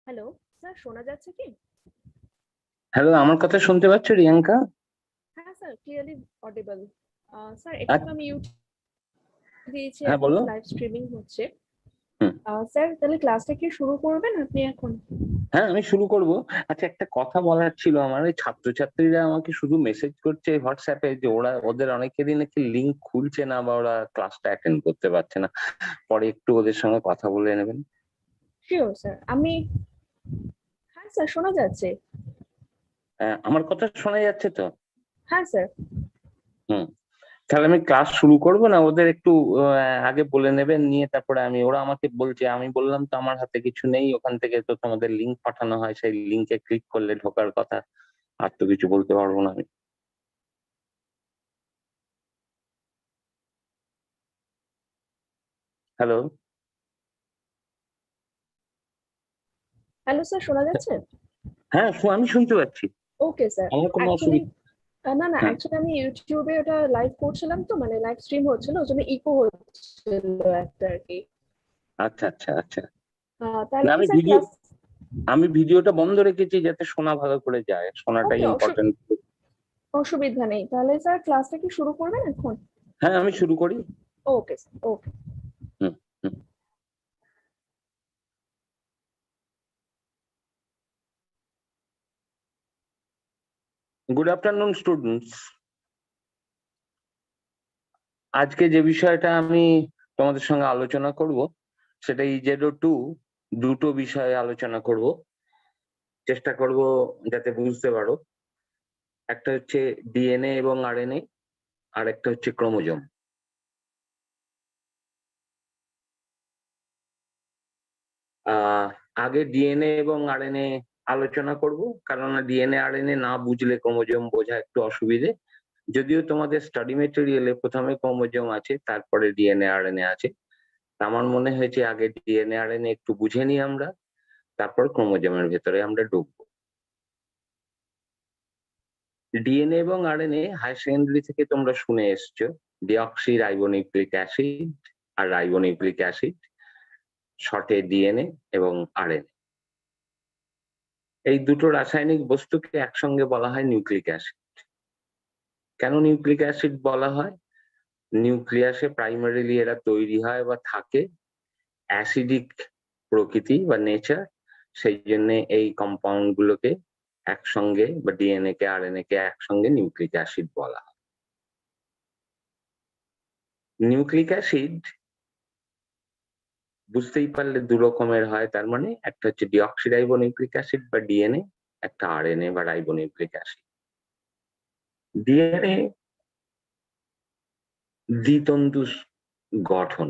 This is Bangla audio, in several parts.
হ্যালো, স্যার শোনা যাচ্ছে কি? হ্যালো, আমার কথা শুনতে পাচ্ছ রিয়াঙ্কা? হ্যাঁ স্যার, ক্লিয়ারলি অডিবল। স্যার আচ্ছা, একটু আমি ইউটিউব দিয়েছি, হ্যাঁ এখন বলো। লাইভ স্ট্রিমিং হচ্ছে। হুম। স্যার তাহলে ক্লাসটা কি শুরু করবেন আপনি এখন? হ্যাঁ, আমি শুরু করব। আচ্ছা, একটা কথা বলার ছিল আমার। ওই ছাত্রছাত্রীরা আমাকে শুধু মেসেজ করছে হোয়াটসঅ্যাপে যে ওদের অনেকেরই নাকি লিঙ্ক খুলছে না বা ওরা ক্লাসটা অ্যাটেন্ড করতে পারছে না। পরে একটু ওদের সঙ্গে কথা বলে নেবেন। শিওর স্যার, হ্যাঁ স্যার শোনা যাচ্ছে। আমার কথা শোনা যাচ্ছে তো? হ্যাঁ স্যার। হুম। তাহলে আমি ক্লাস শুরু করব না, ওদের একটু আগে বলে নেবেন, নিয়ে তারপরে ওরা আমাকে বলছে, আমি বললাম তো আমার হাতে কিছু নেই, ওখান থেকে তো তোমাদের লিঙ্ক পাঠানো হয়, সেই লিঙ্কে ক্লিক করলে ঢোকার কথা। আর তো কিছু বলতে পারবো না আমি। হ্যালো। হ্যালো স্যার, শোনা যাচ্ছে? হ্যাঁ, আমি শুনতে পাচ্ছি। Okay sir. আমার কোনো অ্যাকচুয়ালি অসুবিধা। না না, হ্যাঁ। অ্যাকচুয়ালি আমি ইউটিউবে ওটা লাইভ করছিলাম, তো মানে লাইভ স্ট্রিম হচ্ছিল, ওই জন্য ইকো হচ্ছিল একটা আর কি। আচ্ছা, আচ্ছা, আচ্ছা। তাহলে না, কি স্যার ক্লাস? আমি ভিডিওটা বন্ধ রেখেছি যাতে শোনা ভালো করে যায়, শোনাটাই ওকে, ইম্পর্টেন্ট। অসুবিধা নেই। তাহলে স্যার ক্লাসটা কি শুরু করবেন এখন? হ্যাঁ, আমি শুরু করি। Okay sir, okay. Hmm. Hmm. Good afternoon students. আজকে যে বিষয়টা আমি তোমাদের সঙ্গে আলোচনা করব, সেটা ইজেডো 2 দুটো বিষয়ে আলোচনা করব। চেষ্টা করব যাতে বুঝতে পারো। একটা হচ্ছে ডিএনএ এবং আরএনএ, আর একটা হচ্ছে ক্রোমোজোম। আহ আগে ডিএনএ এবং আরএনএ আলোচনা করব, কারণ ডিএনএ আরএনএ না বুঝলে ক্রোমোজোম বোঝা একটু অসুবিধে। যদিও তোমাদের স্টাডি মেটেরিয়ালে প্রথমে ক্রোমোজোম আছে, তারপরে ডিএনএ আরএনএ আছে। আমার মনে হয়েছে আগে ডিএনএ আরএনএ একটু বুঝে নিই আমরা, তারপর ক্রোমোজোমের ভেতরে আমরা ঢুকবো। ডিএনএ এবং আরএনএ হাই সেকেন্ডারি থেকে তোমরা শুনে এসছো, ডিঅক্সি রাইবোনিউক্লিক অ্যাসিড আর রাইবোনিউক্লিক অ্যাসিড, শর্টে ডিএনএ এবং আরএনএ। এই দুটো রাসায়নিক বস্তুকে একসঙ্গে বলা হয় নিউক্লিক অ্যাসিড। কেন নিউক্লিক অ্যাসিড বলা হয়? নিউক্লিয়াসে প্রাইমারিলি এরা তৈরি হয় বা থাকে, অ্যাসিডিক প্রকৃতি বা নেচার। সেই জন্য এই কম্পাউন্ড গুলোকে একসঙ্গে বা ডিএনএ কে আরএনএ কে একসঙ্গে নিউক্লিক অ্যাসিড বলা হয়। নিউক্লিক অ্যাসিড বুঝতেই পারলে দু রকমের হয়, তার মানে একটা হচ্ছে ডিঅক্সিরাইবোনিউক্লিক অ্যাসিড বা ডিএনএ, একটা আরএনএ বা রাইবোনিউক্লিক অ্যাসিড। ডিএনএ দ্বিতন্তু গঠন,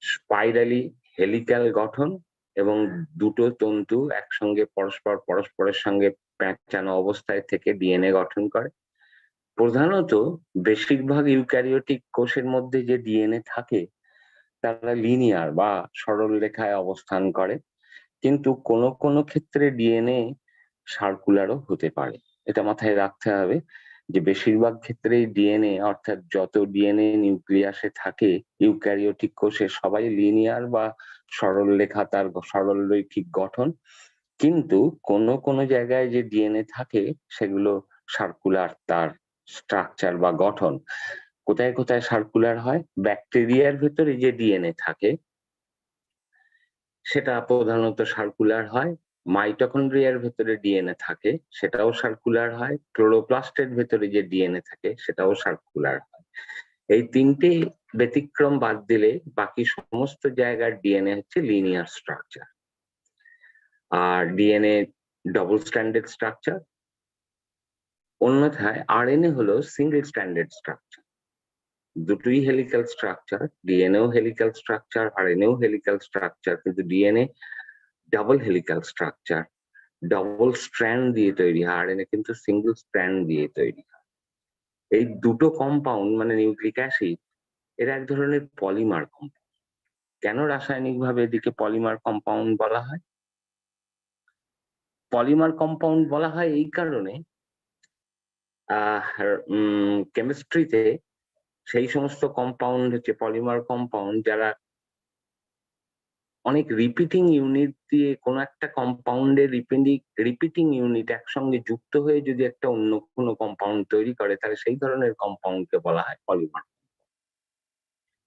স্পাইরালি হেলিক্যাল গঠন, এবং দুটো তন্তু একসঙ্গে পরস্পরের সঙ্গে প্যাঁচানো অবস্থায় থেকে ডিএনএ গঠন করে। প্রধানত বেশিরভাগ ইউক্যারিওটিক কোষের মধ্যে যে ডিএনএ থাকে তারা লিনিয়ার বা সরল রেখায় অবস্থান করে, কিন্তু কোনো কোনো ক্ষেত্রে ডিএনএ সার্কুলারও হতে পারে। এটা মাথায় রাখতে হবে যে বেশিরভাগ ক্ষেত্রেই ডিএনএ, অর্থাৎ যত ডিএনএ নিউক্লিয়াসে থাকে ইউক্যারিওটিক কোষে, সবাই লিনিয়ার বা সরল রেখা, তার সরল রৈখিক গঠন। কিন্তু কোনো কোনো জায়গায় যে ডিএনএ থাকে সেগুলো সার্কুলার, তার স্ট্রাকচার বা গঠন। কোথায় কোথায় সার্কুলার হয়? ব্যাকটেরিয়ার ভেতরে যে ডিএনএ থাকে সেটা প্রধানত সার্কুলার হয়। মাইটোকন্ড্রিয়ার ভেতরে ডিএনএ থাকে, সেটাও সার্কুলার হয়। ক্লোরোপ্লাস্টের ভেতরে যে ডিএনএ থাকে সেটাও সার্কুলার হয়। এই তিনটে ব্যতিক্রম বাদ দিলে বাকি সমস্ত জায়গার ডিএনএ হচ্ছে লিনিয়ার স্ট্রাকচার। আর ডিএনএ ডবল স্ট্র্যান্ডেড স্ট্রাকচার। অন্যথায় আরএনএ হলো সিঙ্গেল স্ট্র্যান্ডেড স্ট্রাকচার। দুটোই হেলিক্যাল স্ট্রাকচার, ডিএনএও হেলিক্যাল স্ট্রাকচার, আরএনএও হেলিক্যাল স্ট্রাকচার, কিন্তু DNA double helical structure, double strand দিয়ে তৈরি হয়। আরএনএ কিন্তু সিঙ্গেল স্ট্র্যান্ড দিয়ে তৈরি হয়। এই দুটো কম্পাউন্ড মানে নিউক্লিক অ্যাসিড, এরা এক ধরনের পলিমার কম্পাউন্ড। কেন রাসায়নিক ভাবে এদিকে পলিমার কম্পাউন্ড বলা হয়? পলিমার কম্পাউন্ড বলা হয় এই কারণে, কেমিস্ট্রিতে সেই সমস্ত কম্পাউন্ড হচ্ছে পলিমার কম্পাউন্ড যারা অনেক রিপিটিং ইউনিট দিয়ে কোনো একটা কম্পাউন্ডের রিপিটিং ইউনিট একসঙ্গে যুক্ত হয়ে যদি একটা অন্য কোনো কম্পাউন্ড তৈরি করে, তাহলে সেই ধরনের কম্পাউন্ডকে বলা হয় পলিমার।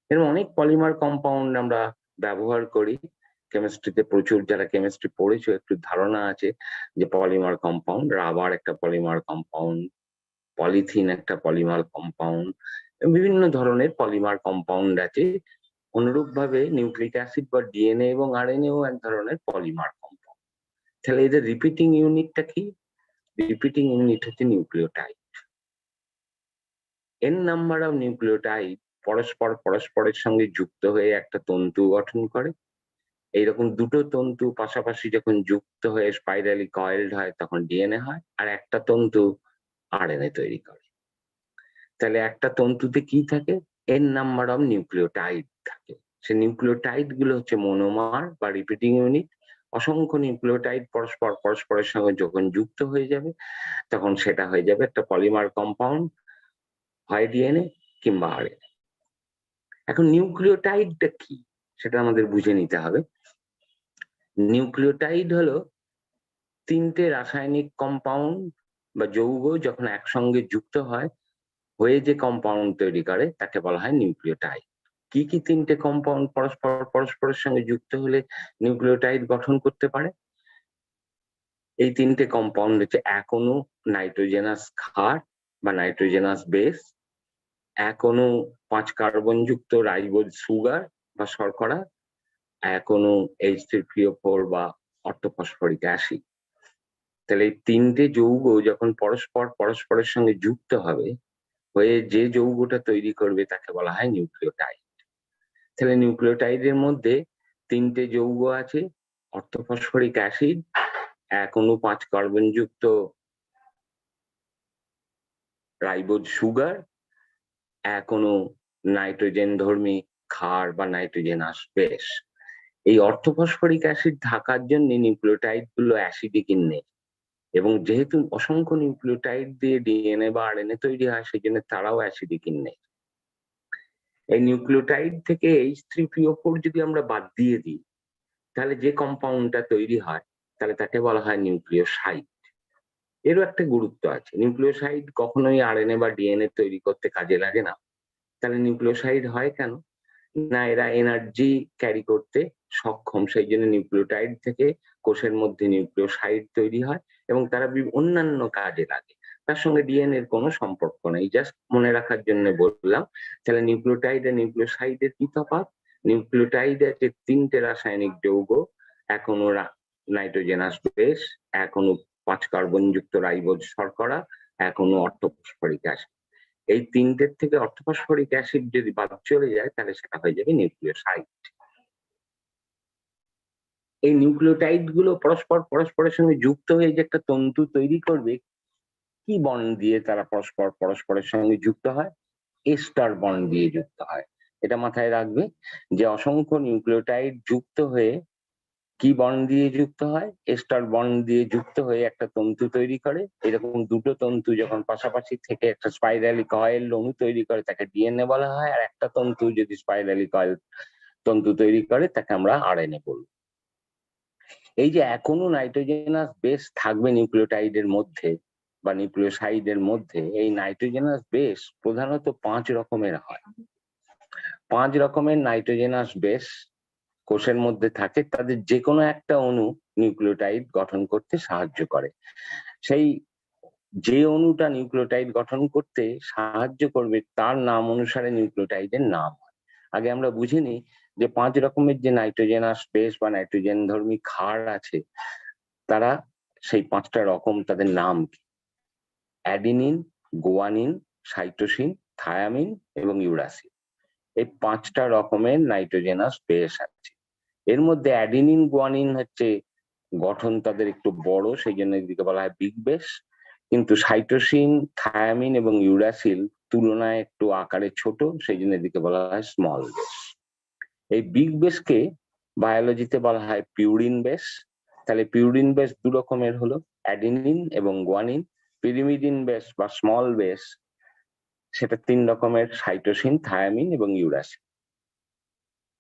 এরকম অনেক পলিমার কম্পাউন্ড আমরা ব্যবহার করি কেমিস্ট্রিতে। প্রচুর, যারা কেমিস্ট্রি পড়েছো একটু ধারণা আছে যে পলিমার কম্পাউন্ড, রাবার একটা পলিমার কম্পাউন্ড, পলিথিন একটা পলিমার কম্পাউন্ড, বিভিন্ন ধরনের পলিমার কম্পাউন্ড আছে। অনুরূপ ভাবে নিউক্লিক অ্যাসিড বা ডিএনএ এবং আরএনএও এক ধরনের পলিমার কম্পাউন্ড। তাহলে এদের রিপিটিং ইউনিটটা কি? রিপিটিং ইউনিট হচ্ছে nucleotide. N number of nucleotide পরস্পরের সঙ্গে যুক্ত হয়ে একটা তন্তু গঠন করে। এইরকম দুটো তন্তু পাশাপাশি যখন যুক্ত হয়ে স্পাইরালি কয়েলড হয় তখন ডিএনএ হয়, আর একটা তন্তু আরএনএ তৈরি করে। তাহলে একটা তন্তুতে কি থাকে? এন নাম্বার অফ নিউক্লিওটাইড থাকে। সে নিউক্লিওটাইড গুলো হচ্ছে মনোমার বা রিপিটিং ইউনিট। অসংখ্য নিউক্লিওটাইড পরস্পরের সঙ্গে যখন যুক্ত হয়ে যাবে তখন সেটা হয়ে যাবে একটা পলিমার কম্পাউন্ড, হয় ডিএনএ কিংবা আরএনএ। এখন নিউক্লিওটাইডটা কি সেটা আমাদের বুঝে নিতে হবে। নিউক্লিওটাইড হলো তিনটে রাসায়নিক কম্পাউন্ড বা যৌগ যখন একসঙ্গে যুক্ত হয় হয়ে যে কম্পাউন্ড তৈরি করে তাকে বলা হয় নিউক্লিওটাইড। কি কি তিনটে কম্পাউন্ড পরস্পরের সঙ্গে যুক্ত হলে নিউক্লিওটাইড গঠন করতে পারে? এই তিনটে কম্পাউন্ড হচ্ছে এক অণু নাইট্রোজেনাস ক্ষার বা নাইট্রোজেনাস বেস, এক অণু 5 কার্বন যুক্ত রাইবোজ সুগার বা শর্করা, এক অণু H3PO4 বা অর্থোফসফরিক অ্যাসিড। তাহলে এই তিনটে যৌগ যখন পরস্পরের সঙ্গে যুক্ত হবে হয়ে যে যৌগটা তৈরি করবে তাকে বলা হয় নিউক্লিওটাইড। তাহলে নিউক্লিওটাইডের মধ্যে তিনটে যৌগ আছে: অর্থোফসফরিক অ্যাসিড, এক অণু 5 কার্বন যুক্ত রাইবোজ সুগার, এক অণু নাইট্রোজেন ধর্মী ক্ষার বা নাইট্রোজেনাস বেস। এই অর্থোফসফরিক অ্যাসিড থাকার জন্য নিউক্লিওটাইড গুলো অ্যাসিডিক ইন নেচার, এবং যেহেতু অসংখ্য নিউক্লিওটাইড দিয়ে ডিএনএ বা আরএনএ তৈরি হয় সেই জন্য তারাও অ্যাসিডিক ইন নেচার। এই নিউক্লিওটাইড থেকে H3PO4 যদি আমরা বাদ দিয়ে দিই তাহলে যে কম্পাউন্ডটা তৈরি হয় তাহলে তাকে বলা হয় নিউক্লিওসাইড। এরও একটা গুরুত্ব আছে। নিউক্লিওসাইড কখনোই আরএনএ বা ডিএনএ তৈরি করতে কাজে লাগে না। তাহলে নিউক্লিওসাইড হয় কেন? না, এরা এনার্জি ক্যারি করতে সক্ষম, সেই জন্য নিউক্লিওটাইড থেকে কোষের মধ্যে নিউক্লিওসাইড তৈরি হয় এবং তারা অন্যান্য কাজে লাগে। তার সঙ্গে ডিএনএ এর কোনো সম্পর্ক নেই, জাস্ট মনে রাখার জন্য বললাম। তাহলে নিউক্লিওটাইড আর নিউক্লিওসাইডের কি তফাৎ? নিউক্লিওটাইড আছে তিনটে রাসায়নিক যৌগ, এক অণু নাইট্রোজেনাস বেস, এক অণু 5 কার্বন যুক্ত রাইবোজ শর্করা, এক অণু অর্থোফসফরিক অ্যাসিড। এই তিনটের থেকে অর্থোফসফরিক অ্যাসিড যদি বাদ চলে যায় তাহলে সেটা হয়ে যাবে নিউক্লিওসাইড। এই নিউক্লিওটাইড গুলো পরস্পরের সঙ্গে যুক্ত হয়ে যে একটা তন্তু তৈরি করবে, কি বন্ড দিয়ে তারা পরস্পরের সঙ্গে যুক্ত হয়? এস্টার বন্ড দিয়ে যুক্ত হয়। এটা মাথায় রাখবে যে অসংখ্য নিউক্লিওটাইড যুক্ত হয়ে কি বন্ড দিয়ে যুক্ত হয়? এস্টার বন্ড দিয়ে যুক্ত হয়ে একটা তন্তু তৈরি করে। এরকম দুটো তন্তু যখন পাশাপাশি থেকে একটা স্পাইরালি কয়েল অণু তৈরি করে তাকে ডিএনএ বলা হয়, আর একটা তন্তু যদি স্পাইরালি কয়েল তন্তু তৈরি করে তাকে আমরা আরএনএ বলবো। এই যে এখনো নাইট্রোজেনাস বেস থাকবে নিউক্লিওটাইডের মধ্যে বা নিউক্লিওসাইডের মধ্যে, এই নাইট্রোজেনাস বেস প্রধানত 5 রকমের হয়। 5 রকমের নাইট্রোজেনাস বেস কোষের মধ্যে থাকে, তাদের যে কোনো একটা অণু নিউক্লিওটাইড গঠন করতে সাহায্য করে। সেই যে অণুটা নিউক্লিওটাইড গঠন করতে সাহায্য করবে তার নাম অনুসারে নিউক্লিওটাইডের নাম হয়। আগে আমরা বুঝে নিই যে 5 রকমের যে নাইট্রোজেনাস বেস বা নাইট্রোজেন ধর্মী ক্ষার আছে তারা সেই 5টা রকম, তাদের নাম কি? অ্যাডিনিন, গুয়ানিন, সাইটোসিন, থায়ামিন এবং ইউরাসিল। এই 5টা রকমের নাইট্রোজেনাস বেস আছে। এর মধ্যে অ্যাডিনিন গুয়ানিন হচ্ছে গঠন তাদের একটু বড়, সেই জন্য এদিকে বলা হয় বিগ বেস, কিন্তু সাইটোসিন, থায়ামিন এবং ইউরাসিল তুলনায় একটু আকারে ছোট, সেই জন্য এদিকে বলা হয় স্মল বেস। এই বিগ বেসকে বায়োলজিতে বলা হয় পিউরিন বেস। তাহলে পিউরিন বেস 2 রকমের হলো, অ্যাডিনিন এবং গুয়ানিন। পিরিমিডিন বেস বা স্মল বেস সেটা 3 রকমের, সাইটোসিন, থায়ামিন এবং ইউরাসিল।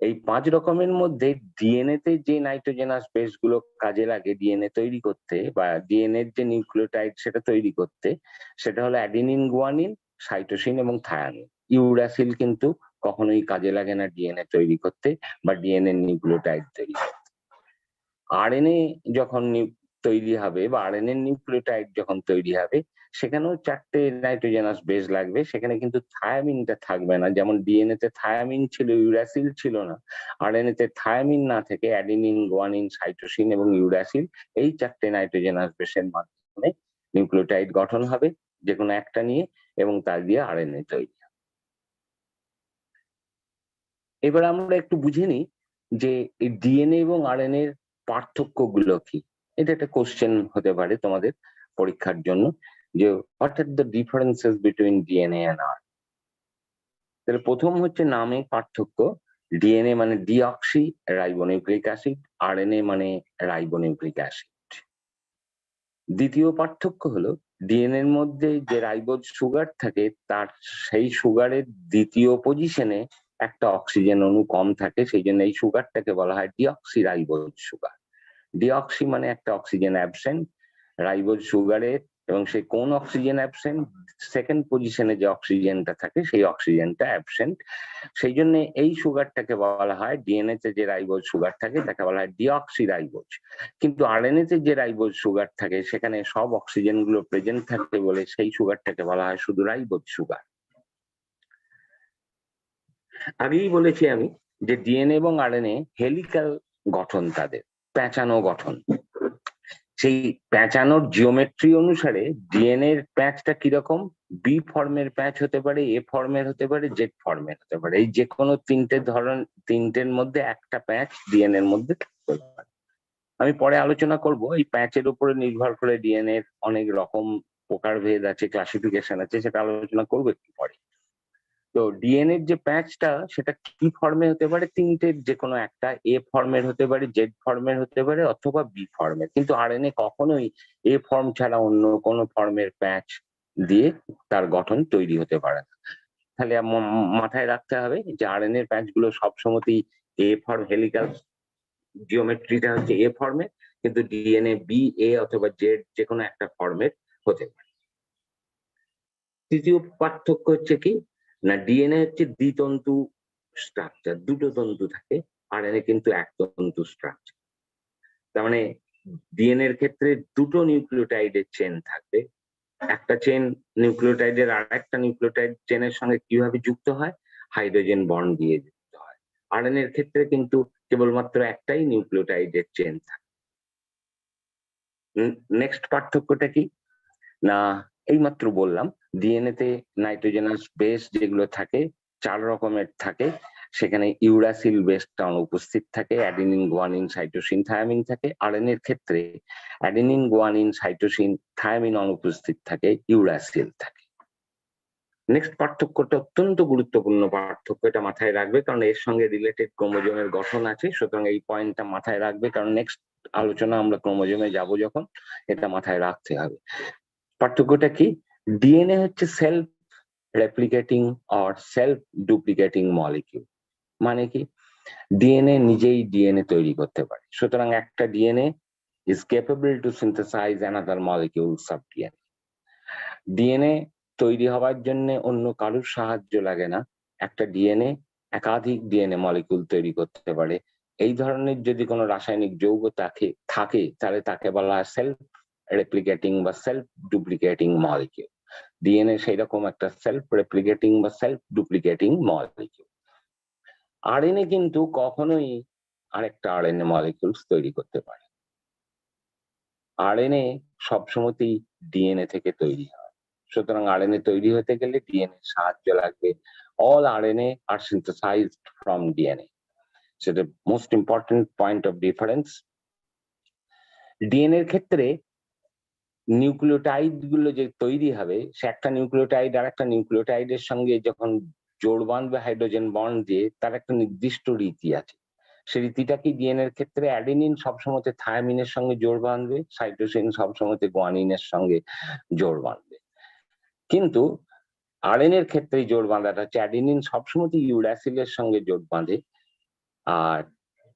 এই 5 রকমের মধ্যে ডিএনএ তে যে নাইট্রোজেনাস বেস গুলো কাজে লাগে ডিএনএ তৈরি করতে বা ডিএনএ এর যে নিউক্লিওটাইড সেটা তৈরি করতে, সেটা হলো অ্যাডিনিন, গুয়ানিন, সাইটোসিন এবং থায়ামিন। ইউরাসিল কিন্তু কখনোই কাজে লাগে না ডিএনএ তৈরি করতে বা ডিএনএ নিউক্লিওটাইড তৈরি করতে। আরএনএ যখন তৈরি হবে বা আরএনএ নিউক্লিওটাইড যখন তৈরি হবে, সেখানেও 4টে নাইট্রোজেনাস বেস লাগবে, সেখানে কিন্তু থায়ামিনটা থাকবে না। যেমন ডিএনএ তে থায়ামিন ছিল, ইউরাসিল ছিল না। আরএনএ তে থায়ামিন না থেকে অ্যাডিনিন, গুয়ানিন, সাইটোসিন এবং ইউরাসিল, এই 4টে নাইট্রোজেনাস বেসের মাধ্যমে নিউক্লিওটাইড গঠন হবে যে কোনো একটা নিয়ে, এবং তার দিয়ে আরএনএ তৈরি হবে। এবার আমরা একটু বুঝে নিই যে এই ডিএনএ এবং আরএনএ এর পার্থক্যগুলো কি। এটা একটা কোশ্চেন হতে পারে তোমাদের পরীক্ষার জন্য, যে what are the differences between DNA and R. তাহলে প্রথম হচ্ছে নামে পার্থক্য। ডিএনএ মানে ডিঅক্সি রাইবোনিউক্লিক অ্যাসিড, আরএনএ মানে রাইবোনিউক্লিক অ্যাসিড। দ্বিতীয় পার্থক্য হলো ডিএনএ এর মধ্যে যে রাইবোজ সুগার থাকে, তার সেই সুগারের দ্বিতীয় পজিশনে একটা অক্সিজেন অণু কম থাকে, সেই জন্য এই সুগারটাকে বলা হয় ডিঅক্সি রাইবোজ সুগার। ডিঅক্সি মানে একটা অক্সিজেন অ্যাবসেন্ট রাইবোজ সুগারের, এবং সেই কোন অক্সিজেন অ্যাবসেন্ট, সেকেন্ড পজিশনে যে অক্সিজেনটা থাকে সেই অক্সিজেনটা অ্যাবসেন্ট। সেই জন্য এই সুগারটাকে বলা হয়, ডিএনএ তে যে রাইবোজ সুগার থাকে তাকে বলা হয় ডিঅক্সি রাইবোজ। কিন্তু আরএনএ তে যে রাইবোজ সুগার থাকে সেখানে সব অক্সিজেন গুলো প্রেজেন্ট থাকে বলে সেই সুগারটাকে বলা হয় শুধু রাইবোজ সুগার। আগেই বলেছি আমি যে ডিএনএ এবং আরএনএ হেলিক্যাল গঠন, তাদের প্যাঁচানো গঠন। সেই প্যাঁচানোর জিওমেট্রি অনুসারে ডিএনএ এর প্যাঁচটা কিরকম, বি ফর্মের প্যাঁচ হতে পারে, এ ফর্মের হতে পারে, জেড ফর্মের হতে পারে। এই যে কোনো তিনটের মধ্যে একটা প্যাঁচ ডিএনএ এর মধ্যে থাকতে পারে। আমি পরে আলোচনা করব এই প্যাঁচের উপরে নির্ভর করে ডিএনএ এর অনেক রকম প্রকারভেদ আছে, ক্লাসিফিকেশন আছে, সেটা আলোচনা করবো একটু পরে। তো ডিএনএ এর যে প্যাচটা সেটা কি ফর্মে হতে পারে, তিনটের যে কোনো একটা, এ ফর্মের হতে পারে, জেড ফর্মের হতে পারে, অথবা বি ফর্মের। কিন্তু আরএনএ কখনোই এ ফর্ম ছাড়া অন্য কোনো ফর্মের প্যাচ দিয়ে তার গঠন তৈরি হতে পারে না। তাহলে মাথায় রাখতে হবে যে আরএনএ এর প্যাচ গুলো সবসময়ই এ ফর্ম, হেলিক্যাল জিওমেট্রিটা হচ্ছে এ ফর্মের, কিন্তু ডিএনএ বি, এ অথবা জেড যে কোনো একটা ফর্মের হতে পারে। তৃতীয় পার্থক্য হচ্ছে কি না, ডিএনএ হচ্ছে দ্বিতন্তু স্ট্রাকচার, দুটো তন্তু থাকে, আরএনএ কিন্তু এক তন্তু স্ট্রাকচার। তার মানে ডিএনএ এর ক্ষেত্রে দুটো নিউক্লিওটাইডের চেন থাকবে। একটা চেন নিউক্লিওটাইডের আর একটা নিউক্লিওটাইড চেনের সঙ্গে কিভাবে যুক্ত হয়, হাইড্রোজেন বন্ড দিয়ে যুক্ত হয়। আরএনএ এর ক্ষেত্রে কিন্তু কেবলমাত্র একটাই নিউক্লিওটাইডের চেন থাকে। নেক্সট পার্থক্যটা কি না, এইমাত্র বললাম ডিএনএ তে নাইট্রোজেনাস বেস যেগুলো থাকে 4 রকমের থাকে, সেখানে ইউরাসিল বেসটা অনুপস্থিত থাকে, অ্যাডিনিন, গুয়ানিন, সাইটোসিন, থায়ামিন থাকে। আরএনএ এর ক্ষেত্রে অ্যাডিনিন, গুয়ানিন, সাইটোসিন, থায়ামিন অনুপস্থিত থাকে, ইউরাসিল থাকে। নেক্সট পার্থক্যটা অত্যন্ত গুরুত্বপূর্ণ পার্থক্য, এটা মাথায় রাখবে কারণ এর সঙ্গে রিলেটেড ক্রোমোজোমের গঠন আছে। সুতরাং এই পয়েন্টটা মাথায় রাখবে, কারণ নেক্সট আলোচনা আমরা ক্রোমোজোমে যাব যখন, এটা মাথায় রাখতে হবে। পার্থক্যটা কি, ডিএনএ হচ্ছে self replicating or self duplicating molecule. মানে কি, ডিএনএ নিজেই ডিএনএ তৈরি করতে পারে। সুতরাং একটা DNA is capable two synthesise another molecules of DNA. DNA তৈরি হওয়ার জন্য অন্য কারোর সাহায্য লাগে না, একটা ডিএনএ একাধিক ডিএনএ মলিকিউল তৈরি করতে পারে। এই ধরনের যদি কোনো রাসায়নিক যৌগ থাকে তাহলে তাকে বলা হয় সেলফ রেপ্লিকেটিং বা সেলফ ডুপ্লিকেটিং মলিকিউল। ডিএনএ সেই রকম একটা সেলফ রেপ্লিকেটিং বা সেলফ ডুপ্লিকেটিং মলিকিউল। আরএনএ কিন্তু কখনোই আরেকটা আরএনএ মলিকিউলস তৈরি করতে পারে। আরএনএ সবসময়ই ডিএনএ থেকে তৈরি হয়। সুতরাং আরএনএ তৈরি হতে গেলে ডিএনএ সাহায্য লাগবে। All RNA are synthesized from DNA. সেটা most important point of difference. DNA এর ক্ষেত্রে নিউক্লিওটাইড গুলো যে তৈরি হবে, সে একটা নিউক্লিওটাইড আর একটা নিউক্লিওটাইডের সঙ্গে যখন জোড় বাঁধবে হাইড্রোজেন বন্ড দিয়ে, তার একটা নির্দিষ্ট রীতি আছে। সেই রীতিটা কি, ডিএনএ এর ক্ষেত্রে অ্যাডেনিন সবসময় থায়ামিনের সঙ্গে জোড় বাঁধবে, সাইটোসিন সবসময় গুয়ানিনের সঙ্গে জোড় বাঁধবে। কিন্তু আরএনএ এর ক্ষেত্রে জোড় বাঁধাটা হচ্ছে অ্যাডেনিন সবসময় ইউরাসিলের সঙ্গে জোড় বাঁধে, আর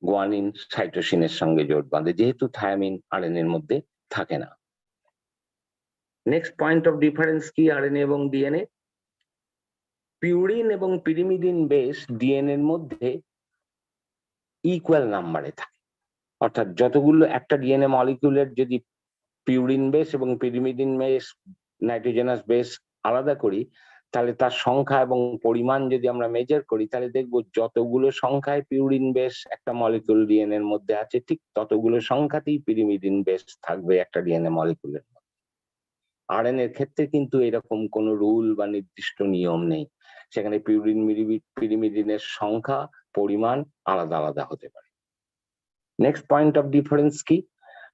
গুয়ানিন সাইটোসিনের সঙ্গে জোট বাঁধে, যেহেতু থায়ামিন আরএনএ এর মধ্যে থাকে না। নেক্সট পয়েন্ট অফ ডিফারেন্স কি আরএনএ এবং ডিএনএ? পিউরিন এবং পিরিমিডিন বেস ডিএনএ এর মধ্যে ইকুয়াল নাম্বারে থাকে, অর্থাৎ যতগুলো একটা ডিএনএ মলিকিউলের যদি পিউরিন বেস এবং পিরিমিডিন বেস নাইট্রোজেনাস বেস আলাদা করি, তাহলে তার সংখ্যা এবং পরিমাণ যদি আমরা মেজার করি, তাহলে দেখবো যতগুলো সংখ্যায় পিউরিন বেস একটা মলিকিউল ডিএনএ এর মধ্যে আছে, ঠিক ততগুলো সংখ্যাতেই পিরিমিডিন বেস থাকবে একটা ডিএনএ মলিকিউলের মধ্যে। আরএনএ এর ক্ষেত্রে কিন্তু এরকম কোনো রুল বা নির্দিষ্ট নিয়ম নেই, সেখানে পিউরিন পিরিমিডিনের সংখ্যা পরিমাণ আলাদা আলাদা হতে পারে। নেক্সট পয়েন্ট অফ ডিফারেন্স কি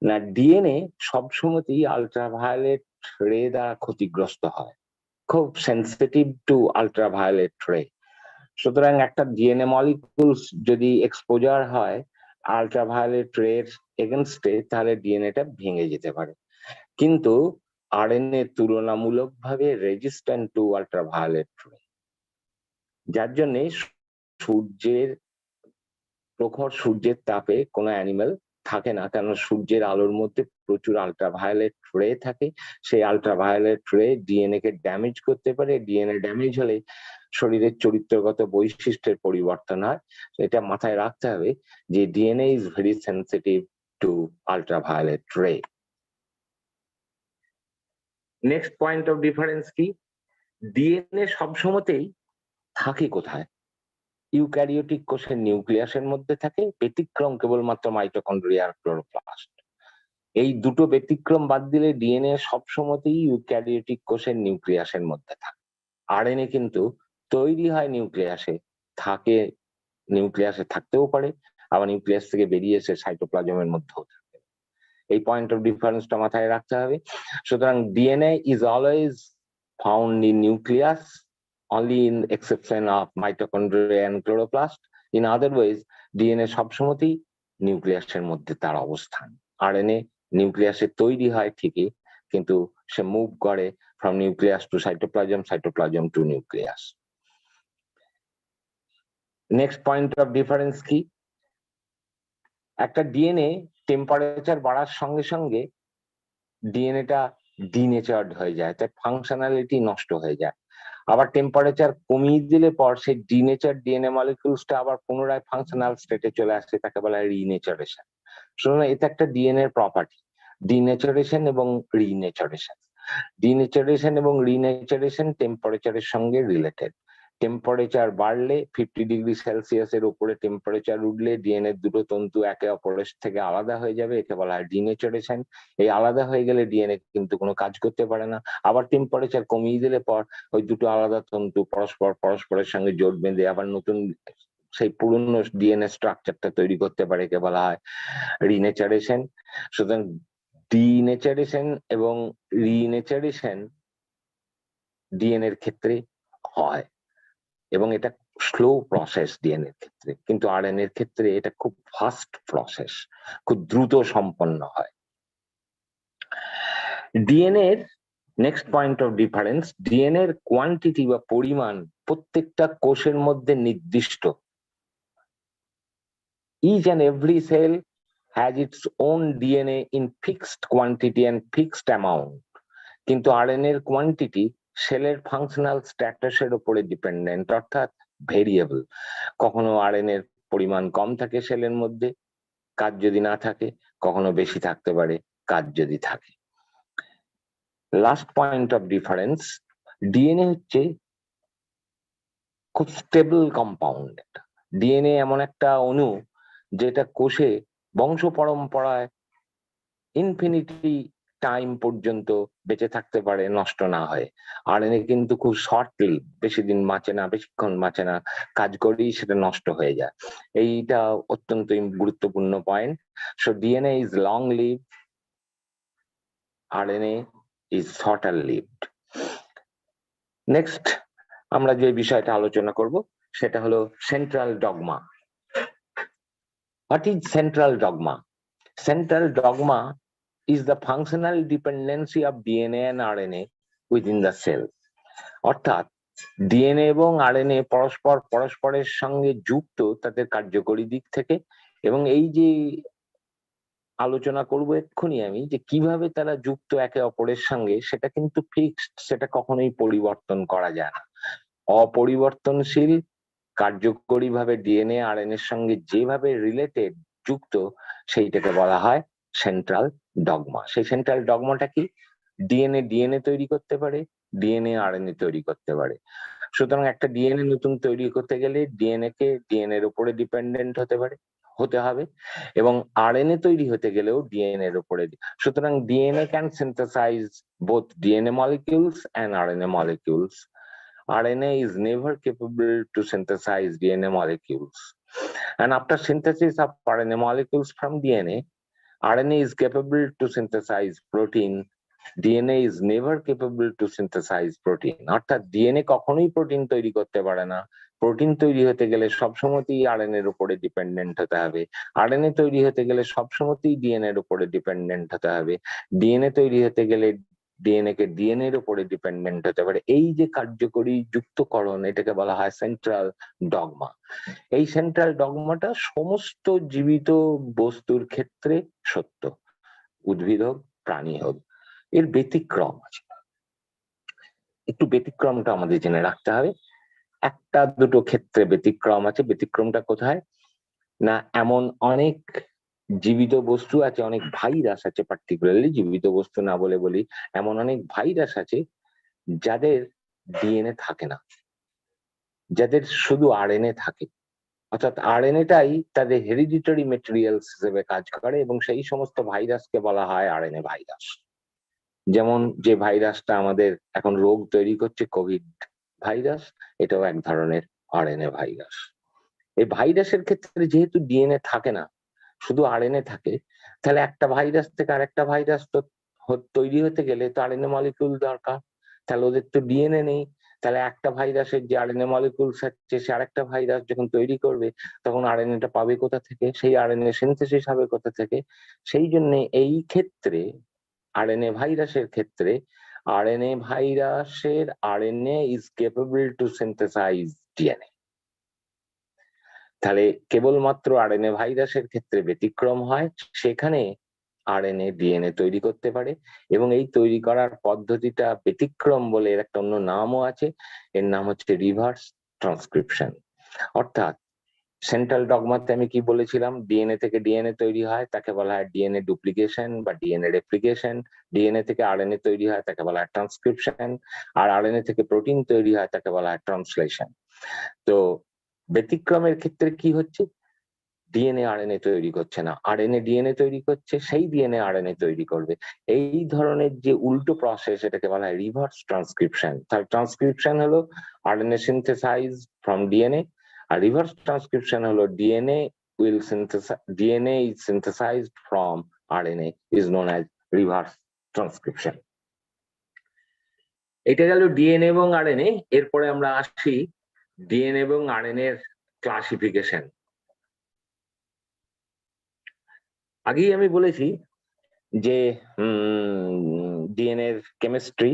না, ডিএনএ সবসময়তেই আলট্রাভায়োলেট রে দ্বারা ক্ষতিগ্রস্ত হয়, খুব সেন্সিটিভ টু আলট্রাভায়োলেট রে। সুতরাং একটা ডিএনএ মলিকিউল যদি এক্সপোজার হয় আলট্রাভায়োলেট রের এগেনস্টে, তাহলে ডিএনএটা ভেঙে যেতে পারে। কিন্তু আরএনএ তুলনামূলকভাবে রেজিস্ট্যান্ট টু আলট্রাভায়োলেট রে, যার জন্য প্রখর সূর্যের তাপে কোনো অ্যানিমেল থাকে না, কারণ সূর্যের আলোর মধ্যে প্রচুর আলট্রাভায়োলেট রে থাকে। সেই আলট্রাভায়োলেট রে ডিএনএ কে ড্যামেজ করতে পারে, ডিএনএ ড্যামেজ হলে শরীরের চরিত্রগত বৈশিষ্ট্যের পরিবর্তন হয়। এটা মাথায় রাখতে হবে যে DNA is very sensitive two ultraviolet রে। নেক্সট পয়েন্ট অফ ডিফারেন্স কি, ডিএনএ সবসময়তেই থাকে কোথায়? ইউক্যারিওটিক কোষের নিউক্লিয়াসের মধ্যে থাকে, ব্যতিক্রম কেবলমাত্র মাইটোকন্ড্রিয়া আর ক্লোরোপ্লাস্ট। এই দুটো ব্যতিক্রম বাদ দিলে ডিএনএ সবসময়তেই ইউক্যারিওটিক কোষের নিউক্লিয়াসের মধ্যে থাকে। আরএনএ কিন্তু তৈরি হয় নিউক্লিয়াসে, থাকে নিউক্লিয়াসে থাকতেও পারে, আবার নিউক্লিয়াস থেকে বেরিয়ে এসে সাইটোপ্লাজমের মধ্যেও থাকে। এই পয়েন্ট অফ ডিফারেন্সটা মাথায় রাখতে হবে। সুতরাং DNA is always found in nucleus, only in exception of mitochondria and chloroplast. In other ways, DNA সবসময়তেই নিউক্লিয়াসের মধ্যে তার অবস্থান। আরএনএ নিউক্লিয়াসে তৈরি হয় ঠিকই, কিন্তু সে মুভ করে from nucleus to cytoplasm, cytoplasm to nucleus. Next point of difference কি, একটা ডিএনএ টেম্পারেচার বাড়ার সঙ্গে সঙ্গে ডিএনএটা ডিনেচার্ড হয়ে যায়, তার ফাংশনালিটি নষ্ট হয়ে যায়। আবার টেম্পারেচার কমিয়ে দিলে পর সেই ডিনেচার ডিএনএ মলিকিউলসটা আবার পুনরায় ফাংশনাল স্টেটে চলে আসে, তাকে বলা হয় রিনেচারেশন। সুতরাং এটা একটা ডিএনএ এর প্রপার্টি, ডিনেচারেশন এবং রিনেচারেশন। ডিনেচারেশন এবং রিনেচারেশন টেম্পারেচারের সঙ্গে রিলেটেড। টেম্পারেচার বাড়লে 50 ডিগ্রি সেলসিয়াসের উপরে টেম্পারেচার উঠলে ডিএনএ দুটো তন্তু একে অপরের থেকে আলাদা হয়ে যাবে, একে বলা হয় ডিনেচারেশন। এই আলাদা হয়ে গেলে ডিএনএ কিন্তু কোনো কাজ করতে পারে না। আবার টেম্পারেচার কমিয়ে দিলে পর ওই দুটো আলাদা তন্তু পরস্পরের সঙ্গে জোট বেঁধে আবার নতুন সেই পুরনো ডিএনএ স্ট্রাকচারটা তৈরি করতে পারে, একে বলা হয় রিনেচারেশন। সুতরাং ডিনেচারেশন এবং রিনেচারেশন ডিএনএ এর ক্ষেত্রে হয় এবং এটা স্লো প্রসেস ডিএনএ এর ক্ষেত্রে, কিন্তু আরএনএ এর ক্ষেত্রে এটা খুব ফাস্ট প্রসেস, খুব দ্রুত সম্পন্ন হয়। ডিএনএ এর next point of difference, DNA এর কোয়ান্টিটি বা পরিমাণ প্রত্যেকটা কোষের মধ্যে নির্দিষ্ট। Each and every cell has its own DNA in fixed quantity and fixed amount. কিন্তু আরএনএ এর কোয়ান্টিটি সেলের ফাংশনাল স্ট্যাটাসের উপরে ডিপেন্ডেন্ট, অর্থাৎ ভেরিয়েবল। কখনো আরএনএ এর পরিমাণ কম থাকে সেলের মধ্যে, কাজ যদি না থাকে, কখনো বেশি থাকতে পারে, কাজ যদি থাকে। Last point of difference, DNA হচ্ছে খুব স্টেবল কম্পাউন্ড। ডিএনএ এমন একটা অণু যেটা কোষে বংশ পরম্পরায় ইনফিনিটি টাইম পর্যন্ত বেঁচে থাকতে পারে নষ্ট না হয়ে। আরএনএ কিন্তু খুব শর্ট লিভ, বেশি দিন বাঁচে না, বেশিক্ষণ বাঁচে না, কাজ করেই সেটা নষ্ট হয়ে যায়। এইটা অত্যন্ত গুরুত্বপূর্ণ point. So DNA is long live, RNA is shorter lived. Next আমরা যে বিষয়টা আলোচনা করব সেটা হলো central dogma. What is central dogma? Central dogma is the functional dependency of DNA and RNA within the cell. অর্থাৎ ডিএনএ এবং আরএনএ পরস্পরের সঙ্গে যুক্ত তাদের কার্যকরী দিক থেকে, এবং এই যে আলোচনা করব এক্ষুনি আমি যে কিভাবে তারা যুক্ত একে অপরের সঙ্গে, সেটা কিন্তু ফিক্সড, সেটা কখনোই পরিবর্তন করা যায় না। অপরিবর্তনশীল কার্যকরী ভাবে ডিএনএ আরএনএ এর সঙ্গে যেভাবে রিলেটেড, যুক্ত, সেইটাকে বলা হয় সেন্ট্রাল ডগমা। সেই সেন্ট্রাল ডগমাটা কি? ডিএনএ তৈরি করতে পারে, ডিএনএ আরএনএ তৈরি করতে পারে। সুতরাং একটা ডিএনএ নতুন তৈরি করতে গেলে ডিএনএ এর উপরে ডিপেন্ডেন্ট হতে হবে, এবং আরএনএ তৈরি হতে গেলেও ডিএনএ এর উপরে। সুতরাং DNA can synthesise both DNA molecules and RNA molecules. RNA is never capable to synthesize DNA molecules. And after synthesis of RNA molecules from DNA, RNA is capable to synthesize protein. DNA is never capable to synthesize protein. অর্থাৎ ডিএনএ কখনোই প্রোটিন তৈরি করতে পারে না। প্রোটিন তৈরি হতে গেলে সবসময়ই আরএনএ এর উপরে ডিপেন্ডেন্ট হতে হবে। আরএনএ তৈরি হতে গেলে সবসময়ই ডিএনএ এর উপরে ডিপেন্ডেন্ট হতে হবে। ডিএনএ তৈরি হতে গেলে ডিএনএ কে ডিএনএ এর উপরে ডিপেন্ডেন্ট হতে পারে। এই যে কার্যকরী যুক্তকরণ, এটাকে বলা হয় সেন্ট্রাল ডগমা। এই সেন্ট্রাল ডগমাটা সমস্ত জীবিত বস্তুর ক্ষেত্রে সত্য, উদ্ভিদ হোক প্রাণী হোক। এর ব্যতিক্রম আছে, একটু ব্যতিক্রমটা আমাদের জেনে রাখতে হবে। একটা দুটো ক্ষেত্রে ব্যতিক্রম আছে। ব্যতিক্রমটা কোথায়? না, এমন অনেক জীবিত বস্তু আছে, অনেক ভাইরাস আছে, পার্টিকুলারলি জীবিত বস্তু না বলে বলি, এমন অনেক ভাইরাস আছে যাদের ডিএনএ থাকে না, যাদের শুধু আরএনএ থাকে। অর্থাৎ আরএনএটাই তাদের হেরিডিটারি মেটেরিয়ালস হিসেবে কাজ করে, এবং সেই সমস্ত ভাইরাসকে বলা হয় আরএনএ ভাইরাস। যেমন যে ভাইরাসটা আমাদের এখন রোগ তৈরি করছে, কোভিড ভাইরাস, এটাও এক ধরনের আরএনএ ভাইরাস। এই ভাইরাসের ক্ষেত্রে যেহেতু ডিএনএ থাকে না, শুধু আরএনএ থাকে, তাহলে একটা ভাইরাস থেকে আরেকটা ভাইরাস তো তৈরি হতে গেলে তো আরএনএ মলিকিউল দরকার। তাহলে ওদের তো ডিএনএ নেই। তাহলে একটা ভাইরাসের যে আরএনএ মলিকিউলস আছে, সে আরেকটা ভাইরাস যখন তৈরি করবে, তখন আরএনএটা পাবে কোথা থেকে? সেই আরএনএ সিনথেসিস হবে কোথা থেকে? সেই জন্য এই ক্ষেত্রে আরএনএ ভাইরাসের ক্ষেত্রে RNA is capable two synthesize DNA. তাহলে কেবলমাত্র আরএনএ ভাইরাসের ক্ষেত্রে ব্যতিক্রম হয়, সেখানে আরএনএ ডিএনএ তৈরি করতে পারে, এবং এই তৈরি করার পদ্ধতিটা ব্যতিক্রম বলে এর একটা অন্য নামও আছে। এর নাম হচ্ছে রিভার্স ট্রান্সক্রিপশন। অর্থাৎ সেন্ট্রাল ডগমাতে আমি কি বলেছিলাম? ডিএনএ থেকে ডিএনএ তৈরি হয়, তাকে বলা হয় ডিএনএ ডুপ্লিকেশন বা ডিএনএ রেপ্লিকেশন। ডিএনএ থেকে আরএনএ তৈরি হয়, তাকে বলা হয় ট্রান্সক্রিপশন। আর আরএনএ থেকে প্রোটিন তৈরি হয়, তাকে বলা হয় ট্রান্সলেশন। তো ব্যতিক্রমের ক্ষেত্রে কি হচ্ছে? ডিএনএ আরএনএ তৈরি করছে না, আরএনএ ডিএনএ তৈরি করছে, সেই ডিএনএ আরএনএ তৈরি করবে। এই ধরনের যে উল্টো প্রসেস, এটাকে বলা হয় রিভার্স ট্রান্সক্রিপশন। তাহলে ট্রান্সক্রিপশন হলো আরএনএ সিনথেসাইজ ফ্রম ডিএনএ, আর রিভার্স ট্রান্সক্রিপশন হলো DNA is synthesized from RNA, is known as reverse transcription. এটা গেল ডিএনএ এবং আরএনএ। এরপরে আমরা আসি ডিএনএ এবং আরএনএ এর ক্লাসিফিকেশন। আগেই আমি বলেছি যে ডিএনএ এর কেমিস্ট্রি,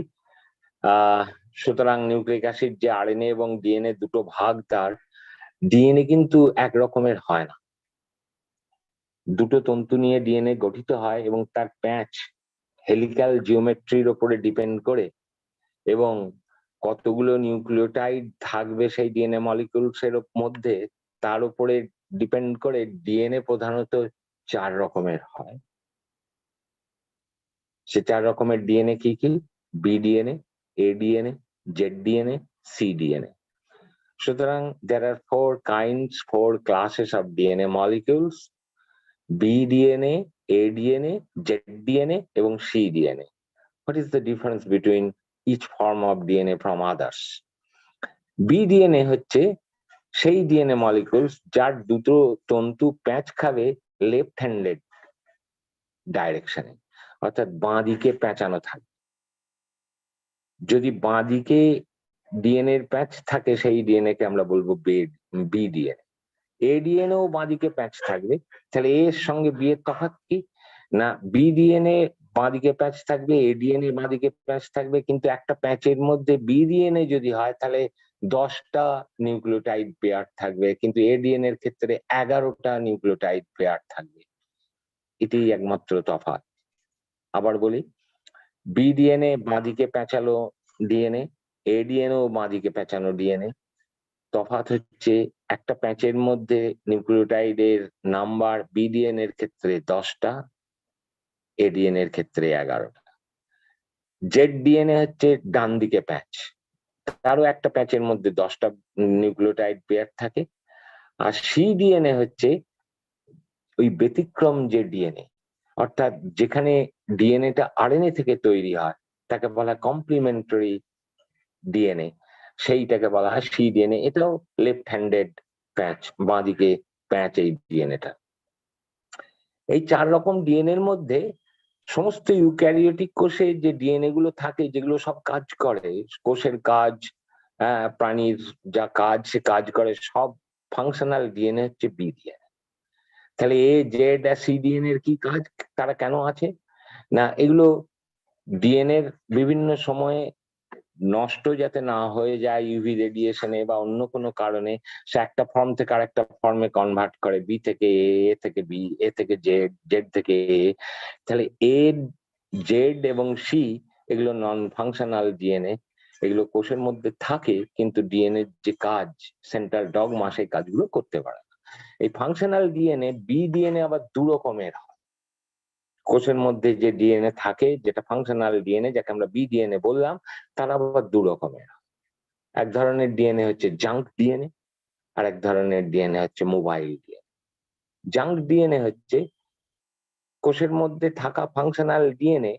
সুতরাং নিউক্লিক অ্যাসিড যে আরএনএ এবং ডিএনএ দুটো ভাগ, তার ডিএনএ কিন্তু এক রকমের হয় না। দুটো তন্তু নিয়ে ডিএনএ গঠিত হয়, এবং তার প্যাচ হেলিক্যাল জিওমেট্রির উপরে ডিপেন্ড করে, এবং কতগুলো নিউক্লিওটাইড থাকবে সেই ডিএনএ মলিকিউলস এর মধ্যে, তার উপরে ডিপেন্ড করে ডিএনএ প্রধানত 4 রকমের হয়। সে 4 রকমের ডিএনএ কি কি? বিডিএনএ, এডিএনএ, জেডডিএনএ, সিডিএনএ। সুতরাং there are 4 classes of DNA molecules: বিডিএনএ, এডিএনএ, জেডডিএনএ এবং cDNA. What is the difference between each form of DNA from others? বিডিএনএ হচ্ছে সেই ডিএনএ মলিকিউলস যার দুটো তন্তু প্যাঁচ খাবে লেফট হ্যান্ডেড ডাইরেকশনে, অর্থাৎ বাঁ দিকে প্যাঁচানো থাকে। যদি বাঁ দিকে ডিএনএ এর প্যাঁচ থাকে, সেই ডিএনএ কে আমরা বলবো বিডিএনএ। এডিএনএ ও বাঁ দিকে প্যাঁচ থাকবে। তাহলে এর সঙ্গে বি এর তফাৎ কি? না, বিডিএনএ বাঁদিকে প্যাচ থাকবে, এডিএনএ বাঁদিকে প্যাচ থাকবে, কিন্তু একটা প্যাচের মধ্যে বিডিএনএ যদি হয় তাহলে 10টা নিউক্লিওটাইড পেয়ার থাকবে, কিন্তু এডিএনএ এর ক্ষেত্রে 11টা নিউক্লিওটাইড পেয়ার থাকবে। এটাই একমাত্র তফাৎ। আবার বলি, বিডিএনএ বাঁদিকে পেঁচালো ডিএনএ, এডিএনএ বাঁদিকে পেঁচানো ডিএনএ। তফাৎ হচ্ছে একটা প্যাচের মধ্যে নিউক্লিওটাইডের নাম্বার বিডিএনএ এর ক্ষেত্রে 10টা, এডিএনএ এর ক্ষেত্রে 11টা। জেড ডিএনএ হচ্ছে ডান দিকে প্যাচ, তারও একটা প্যাচের মধ্যে 10টা নিউক্লিওটাইড পেয়ার থাকে। আর সি ডিএনএ হচ্ছে ওই ব্যতিক্রম যে ডিএনএ, অর্থাৎ যেখানে ডিএনএটা আরএনএ থেকে তৈরি হয় তাকে বলা হয় কমপ্লিমেন্টারি ডিএনএ, সেইটাকে বলা হয় সি ডিএনএ। এটাও লেফট হ্যান্ডেড প্যাচ, বাঁদিকে প্যাচ এই ডিএনএটা। এই 4 রকম ডিএনএ এর মধ্যে সমস্ত ইউক্যারিওটিক কোষে যে ডিএনএ গুলো থাকে, যেগুলো সব কাজ করে, কোষের কাজ, প্রাণীর যা কাজ সে কাজ করে, সব ফাংশনাল ডিএনএ হচ্ছে বি ডিএনএ। তাহলে এ জেড আর সি ডিএনএ এর কি কাজ, তারা কেন আছে না, এগুলো ডিএনএ এর বিভিন্ন সময়ে নষ্ট যাতে না হয়ে যায় ইউভি রেডিয়েশনে বা অন্য কোনো কারণে, সে একটা ফর্ম থেকে আরেকটা ফর্মে কনভার্ট করে, বি থেকে এ থেকে বি, এ থেকে জেড, জেড থেকে এ। তাহলে এ, জেড এবং সি এগুলো নন ফাংশনাল ডিএনএ, এগুলো কোষের মধ্যে থাকে কিন্তু ডিএনএ যে কাজ, সেন্ট্রাল ডগমা, সেই কাজগুলো করতে পারে না। এই ফাংশনাল ডিএনএ, বি ডিএনএ আবার 2 রকমের হয়। কোষের মধ্যে যে ডিএনএ থাকে, যেটা ফাংশনাল ডিএনএ, যাকে আমরা বি ডিএনএ বললাম, তার আবার 2 রকমের। এক ধরনের ডিএনএ হচ্ছে জাঙ্ক ডিএনএ, আর এক ধরনের ডিএনএ হচ্ছে মোবাইল ডিএনএ। জাঙ্ক ডিএনএ হচ্ছে কোষের মধ্যে থাকা ফাংশনাল ডিএনএ,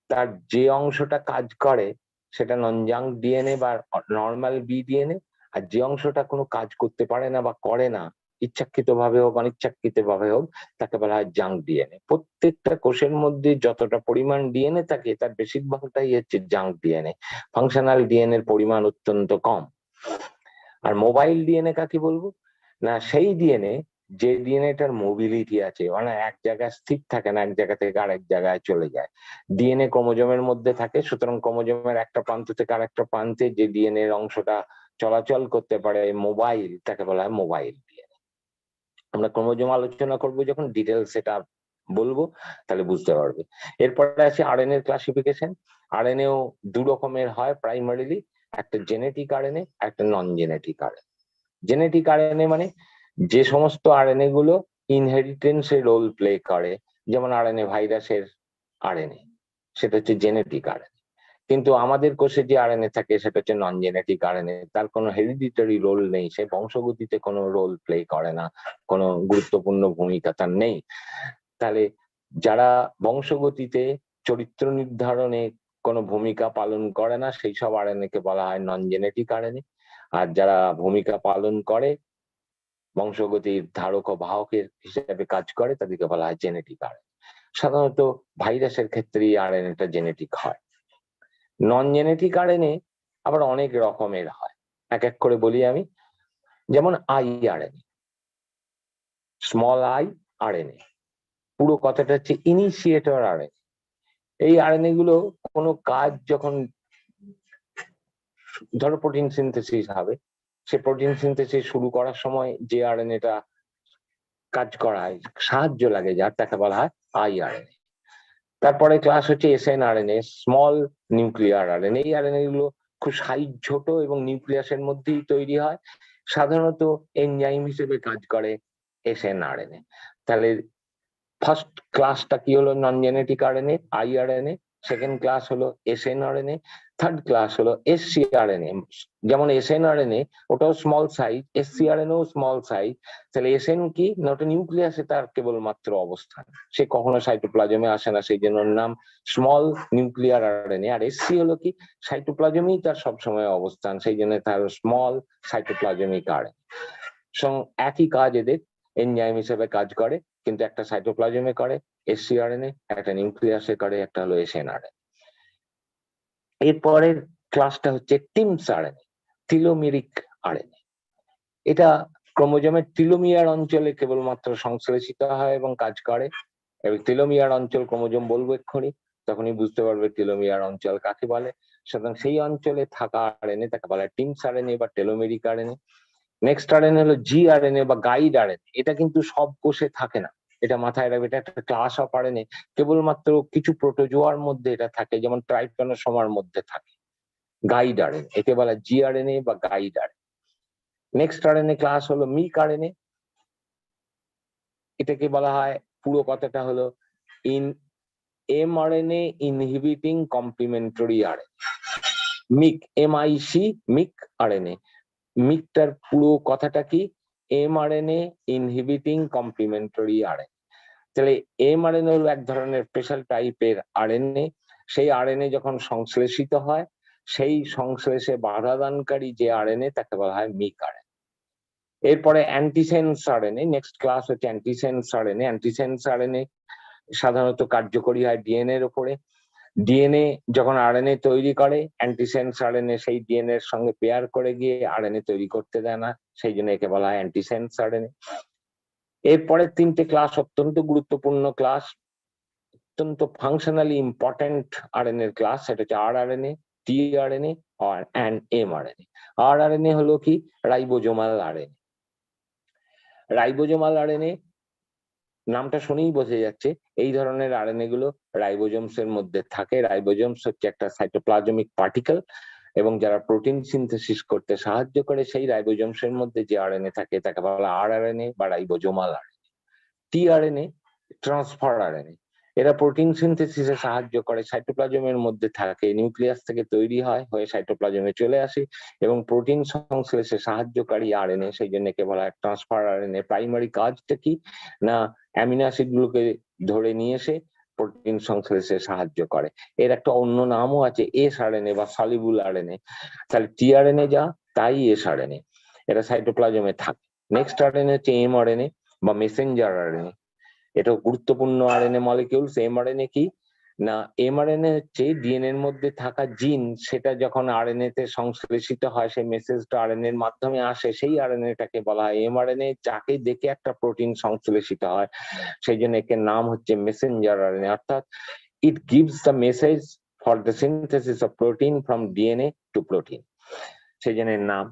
তার যে অংশটা কাজ করে সেটা নন জাঙ্ক ডিএনএ বা নর্মাল বি ডিএনএ, আর যে অংশটা কোনো কাজ করতে পারে না বা করে না, ইচ্ছাকৃত ভাবে হোক অনিচ্ছাকৃত ভাবে হোক, তাকে বলা হয় জাঙ্ক ডিএনএ। প্রত্যেকটা কোষের মধ্যে যতটা পরিমাণ ডিএনএ থাকে তার বেশিরভাগটাই হচ্ছে জাঙ্ক ডিএনএ, ফাংশনাল ডিএনএ এর পরিমাণ অত্যন্ত কম। আর মোবাইল ডিএনএ কাকে বলবো না, সেই ডিএনএ যে ডিএনএটার মোবিলিটি আছে, মানে এক জায়গায় স্থির থাকে না, এক জায়গা থেকে আরেক জায়গায় চলে যায়। ডিএনএ ক্রোমোজোমের মধ্যে থাকে, সুতরাং ক্রোমোজোমের একটা প্রান্ত থেকে আরেকটা প্রান্তে যে ডিএনএ এর অংশটা চলাচল করতে পারে, মোবাইল, তাকে বলা হয় মোবাইল ডিএনএ। আমরা ক্রোমোজোম আলোচনা করবো যখন, ডিটেলস সেটা বলবো, তাহলে বুঝতে পারবে। এরপরে আছে আরএনএ এর ক্লাসিফিকেশন। আরএনএও 2 রকমের হয় প্রাইমারিলি, একটা জেনেটিক আরএনএ, একটা নন জেনেটিক আরএনএ। জেনেটিক আরএনএ মানে যে সমস্ত আরএনএ গুলো ইনহেরিটেন্সে রোল প্লে করে, যেমন আরএনএ ভাইরাসের আরএনএ, সেটা হচ্ছে জেনেটিক আরএনএ। কিন্তু আমাদের কোষে যে আরএনএ থাকে সেটা হচ্ছে নন জেনেটিক আরএনএ, তার কোনো হেরিডিটারি রোল নেই, সে বংশগতিতে কোনো রোল প্লে করে না, কোনো গুরুত্বপূর্ণ ভূমিকা তার নেই। তাহলে যারা বংশগতিতে, চরিত্র নির্ধারণে কোনো ভূমিকা পালন করে না, সেই সব আরএনএ কে বলা হয় নন জেনেটিক আরএনএ। আর যারা ভূমিকা পালন করে, বংশগতির ধারক ও বাহকের হিসেবে কাজ করে, তাদেরকে বলা হয় জেনেটিক আরএনএ। সাধারণত ভাইরাসের ক্ষেত্রে আরএনএটা জেনেটিক হয়। নন জেনেটিক আরএনএ আবার অনেক রকমের হয়, এক এক করে বলি আমি। যেমন আইআরএনএ, স্মল আই আরএনএ, পুরো কথাটা হচ্ছে ইনিশিয়েটর আরএনএ। এই আরএনএ গুলো কোনো কাজ যখন, ধরো প্রোটিন সিনথেসিস হবে, সে প্রোটিন সিনথেসিস শুরু করার সময় যে আরএনএটা কাজ করায়, সাহায্য লাগে যার, তাকে বলা হয় আইআরএনএ। তারপরে ক্লাস হচ্ছে এসএনআরএনএ, স্মল নিউক্লিয়ার আরএনএ। এই আরএনএ গুলো খুব সাইজ ছোট এবং নিউক্লিয়াসের মধ্যেই তৈরি হয়, সাধারণত এনজাইম হিসেবে কাজ করে এসএনআরএনএ। তাহলে ফার্স্ট ক্লাসটা কি হলো, নন genetic RNA, IRNA. Second class হলো এসএনআরএনএ। থার্ড ক্লাস হলো এসসিআরএনএ। যেমন এসএনআরএনএ ওটাও স্মল সাইজ, এসসিআরএনএও স্মল সাইজ। তাহলে এসএন কি না, ওটা নিউক্লিয়াসে তার কেবলমাত্র অবস্থান, সে কখনো সাইটোপ্লাজমে আসে না, সেই জন্য নাম স্মল নিউক্লিয়ার আরএনএ। আর এসসি হলো কি, সাইটোপ্লাজমেই তার সবসময় অবস্থান, সেই জন্য তার স্মল সাইটোপ্লাজমিক আরএনএ। একই কাজ এদের, এনজাইম হিসেবে কাজ করে, কিন্তু একটা সাইটোপ্লাজমে করে এসসিআরএনএ, একটা নিউক্লিয়াসে করে, একটা হলো এসএনআরএনএ। এরপরের ক্লাসটা হচ্ছে টিমস আরএনএ, টিলোমেরিক আরএনএ। এটা ক্রোমোজোমের টিলোমিয়ার অঞ্চলে কেবলমাত্র সংশ্লেষিত হয় এবং কাজ করে, এবং টিলোমিয়ার অঞ্চল ক্রোমোজোম বলবো এক্ষুনি। তখনই বুঝতে পারবে টেলোমিয়ার অঞ্চল কাকে বলে। সুতরাং সেই অঞ্চলে থাকা আরএনএ তাকে বলা হয় টিমস আরএনএ বা টেলোমেরিক আরএনএ। নেক্সট আরএনএ হলো জি আরএনএ বা গাইড আরএনএ। এটা কিন্তু সব কোষে থাকে না, এটা মাথায় রাখবে, এটা একটা ক্লাস অফ আরএনএ। কেবলমাত্র কিছু প্রোটোজোয়ার মধ্যে এটা থাকে, যেমন ট্রাইটোনোসোমার মধ্যে থাকে। গাইড আরএনএ, একে বলা জি আরএনএ বা guide RNA. Next RNA class হলো মিক আরএনএ। এটাকে বলা হয়, পুরো কথাটা হলো mRNA inhibiting complementary RNA. MIC, MIC, MIC RNA. মিকটার পুরো কথাটা কি? mRNA inhibiting complementary RNA. তাহলে mRNA হলো এক ধরনের স্পেশাল টাইপের আরএনএ। সেই আরএনএ যখন সংশ্লেষিত হয়, সেই সংশ্লেষে বাধাদানকারী যে আরএনএ তাকে বলা হয় মিক আরএনএ। এরপরে অ্যান্টিসেন্স আরএনএ, নেক্সট ক্লাস হচ্ছে অ্যান্টিসেন্স আরএনএ। অ্যান্টিসেন্স আরএনএ সাধারণত কার্যকরী হয় ডিএনএ এর উপরে। ডিএনএ যখন আরএনএ তৈরি করে, অ্যান্টিসেন্স আরএনএ সেই ডিএনএ এর সঙ্গে পেয়ার করে গিয়ে আরএনএ তৈরি করতে দেয় না, সেই জন্য একে বলা হয় অ্যান্টিসেন্স আরএনএ। এরপরে তিনটে ক্লাস অত্যন্ত গুরুত্বপূর্ণ ক্লাস, অত্যন্ত ফাংশনালি ইম্পর্টেন্ট আরএনএ এর ক্লাস, সেটা হচ্ছে আরআরএনএ, টিআরএনএ আর এমআরএনএ। আরআরএনএ হলো কি? Ribosomal RNA. রাইবোজোমাল আরএনএ নামটা শুনেই বোঝা যাচ্ছে এই ধরনের আরএনএ গুলো রাইবোজোমস এর মধ্যে থাকে। রাইবোজোমস হচ্ছে একটা সাইটোপ্লাজমিক পার্টিকেল, এবং যারা প্রোটিন সিনথেসিস করতে সাহায্য করে, সেই রাইবোজোমস এর মধ্যে যে আরএনএ থাকে তাকে বলা আরআরএনএ বা ribosomal RNA. TRNA transfer RNA, এরা প্রোটিন সিনথেসিসে সাহায্য করে, সাইটোপ্লাজমের মধ্যে থাকে, নিউক্লিয়াস থেকে তৈরি হয়, হয়ে সাইটোপ্লাজমে চলে আসে এবং প্রোটিন সংশ্লেষে সাহায্যকারী আরএনএ, সেই জন্য একে বলা হয় ট্রান্সফার আরএনএ। প্রাইমারি কাজটা কি না, অ্যামিনো অ্যাসিড গুলোকে ধরে নিয়ে এসে প্রোটিন সংশ্লেষে সাহায্য করে। এর একটা অন্য নামও আছে, এস আরএনএ বা সলিবল আরএনএ। তাহলে টিআরএনএ যা, তাই এস আরএনএ, এটা সাইটোপ্লাজমে থাকে। নেক্সট আরএনএ হচ্ছে এমআরএনএ বা মেসেঞ্জার আরএনএ। এটা গুরুত্বপূর্ণ আরএনএ মলিকিউলস। এমআরএনএ কি না, এমআরএনএ হচ্ছে ডিএনএ এর মধ্যে থাকা জিন, সেটা যখন আরএনএ তে সংশ্লেষিত হয়, সেই মেসেজটা আরএনএ এর মাধ্যমে আসে, সেই আরএনএটাকে বলা হয় এমআরএনএ। যাকে দেখে একটা প্রোটিন সংশ্লেষিত হয়, সেই জন্য একে নাম হচ্ছে মেসেঞ্জার আরএনএ। অর্থাৎ it gives the message for the synthesis of protein from DNA to protein, সেই জন্য এর নাম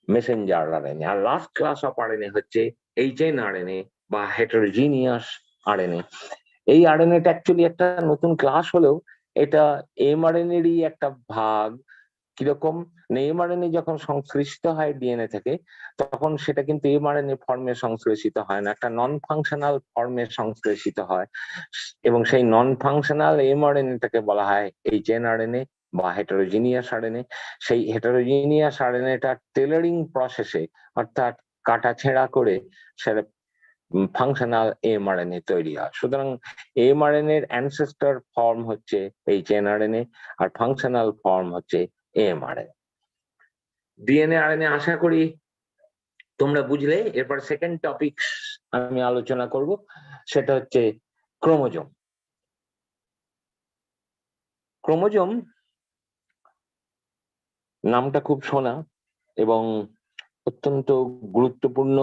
মেসেঞ্জার আরএনএ। আর লাস্ট ক্লাস অফ আরএনএ হচ্ছে এইচএনআরএনএ বা হেটারোজিনিয়াস আরএনএ। এই আরএনএটা অ্যাকচুয়ালি একটা নতুন ক্লাস হলেও এটা এমআরএনএরই একটা ভাগ। কিরকম? এমআরএনএ যখন সংশ্লেষিত হয় ডিএনএ থেকে, তখন সেটা কিন্তু এমআরএনএ ফর্মে সংশ্লেষিত হয় না, একটা নন ফাংশনাল ফর্মে সংশ্লেষিত হয়, এবং সেই নন ফাংশনাল এমআরএনএটাকে বলা হয় এইচএনআরএনএ বা হেটারোজিনিয়াস আরএনএ। সেই হেটারোজিনিয়াস আরএনএটা টেলারিং প্রসেসে, অর্থাৎ কাটা ছেঁড়া করে সেটা ফাংশনাল এমআরএনএ তৈরি হয়। সুতরাং এমআরএনএ এর অ্যানসেস্টর ফর্ম হচ্ছে এইচএনআরএনএ আর ফাংশনাল ফর্ম হচ্ছে এমআরএনএ। ডিএনএ আরএনএ আশা করি তোমরা বুঝলে। এরপর সেকেন্ড টপিক আমি আলোচনা করব, সেটা হচ্ছে ক্রোমোজোম। ক্রোমোজোম নামটা খুব শোনা এবং অত্যন্ত গুরুত্বপূর্ণ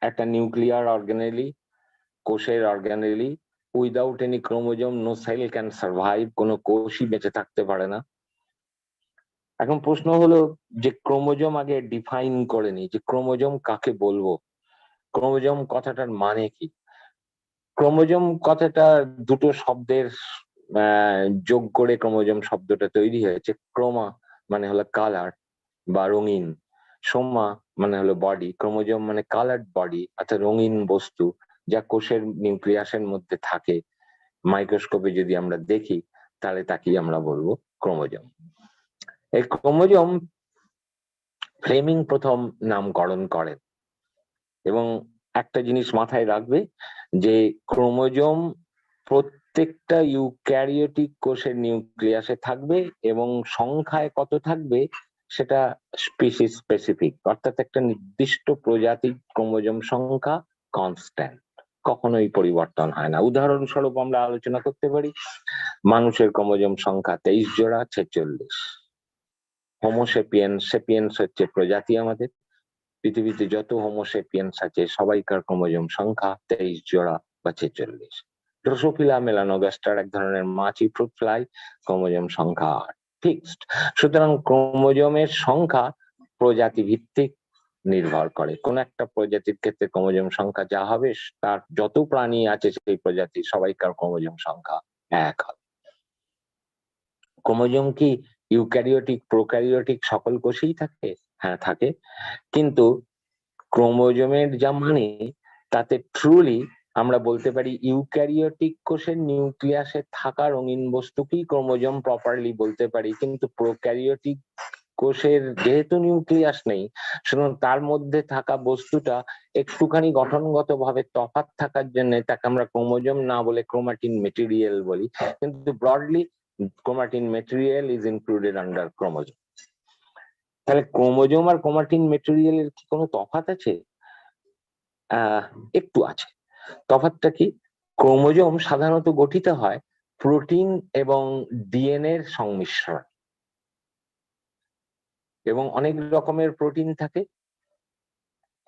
একটা নিউক্লিয়ার অর্গানেলি, কোষের organelle. Without any chromosome no cell can survive, কোনো কোষই বেঁচে থাকতে পারে না। এখন প্রশ্ন হলো যে ক্রোমোজোম আগে ডিফাইন করে নি, যে ক্রোমোজোম কাকে বলবো, ক্রোমোজোম কথাটার মানে কি। ক্রোমোজোম কথাটা দুটো শব্দের যোগ করে ক্রোমোজোম শব্দটা তৈরি হয়েছে। ক্রোমা মানে হলো কালার বা রঙিন, সোমা মানে হলো বডি, ক্রোমোজোম মানে কালার্ড বডি অর্থাৎ রঙিন বস্তু, যা কোষের নিউক্লিয়াসের মধ্যে থাকে। মাইক্রোস্কোপে যদি আমরা দেখি তাহলে তাকেই আমরা বলবো ক্রোমোজোম। এই ক্রোমোজোম ফ্লেমিং প্রথম নামকরণ করেন, এবং একটা জিনিস মাথায় রাখবে যে ক্রোমোজোম প্রত্যেকটা ইউক্যারিওটিক কোষের নিউক্লিয়াসে থাকবে, এবং সংখ্যায় কত থাকবে সেটা স্পিসিস স্পেসিফিক, অর্থাৎ একটা নির্দিষ্ট প্রজাতির ক্রোমোজোম সংখ্যা কনস্ট্যান্ট, কখনোই পরিবর্তন হয় না। উদাহরণস্বরূপ আমরা আলোচনা করতে পারি, মানুষের ক্রোমোজোম সংখ্যা 23 জোড়া, 46। হোমোসেপিয়েন্স, সেপিয়েন্স হচ্ছে প্রজাতি আমাদের, পৃথিবীতে যত হোমোসেপিয়েন্স আছে সবাইকার ক্রোমোজোম সংখ্যা 23 জোড়া বা 46। ড্রোসোফিলা মেলানোগাস্টার এক ধরনের মাছি, ফ্রুট ফ্লাই। ক্রোমোজোম সংখ্যা ফিক্সড। সুতরাং ক্রোমোজোমের সংখ্যা প্রজাতি ভিত্তিক নির্ভর করে। কোন একটা প্রজাতির ক্ষেত্রে ক্রোমোজোম সংখ্যা যা হবে, তার যত প্রাণী আছে সেই প্রজাতি সবাইকার ক্রোমোজোম সংখ্যা এক হবে। ক্রোমোজোম কি ইউক্যারিওটিক, প্রোক্যারিওটিক সকল কোষেই থাকে? হ্যাঁ থাকে, কিন্তু ক্রোমোজোমের যা মানে তাতে ট্রুলি আমরা বলতে পারি ইউক্যারিওটিক কোষের নিউক্লিয়াসে থাকা রঙিন বস্তুকেই ক্রোমোজোম প্রপারলি বলতে পারি, কিন্তু প্রোক্যারিওটিক কোষের যেহেতু নিউক্লিয়াস নেই, সুতরাং তার মধ্যে থাকা বস্তুটা একটুখানি গঠনগতভাবে তফাৎ থাকার জন্য তাকে আমরা ক্রোমোজোম না বলে ক্রোমাটিন মেটেরিয়াল বলি, কিন্তু broadly chromatin material is included under chromosome. তাহলে ক্রোমোজোম আর ক্রোমাটিন মেটেরিয়ালের কি কোনো তফাৎ আছে? একটু আছে। তফাৎটা কি? ক্রোমোজোম সাধারণত গঠিত হয় প্রোটিন এবং ডিএনএ এর সংমিশ্রণ, এবং অনেক রকমের প্রোটিন থাকে,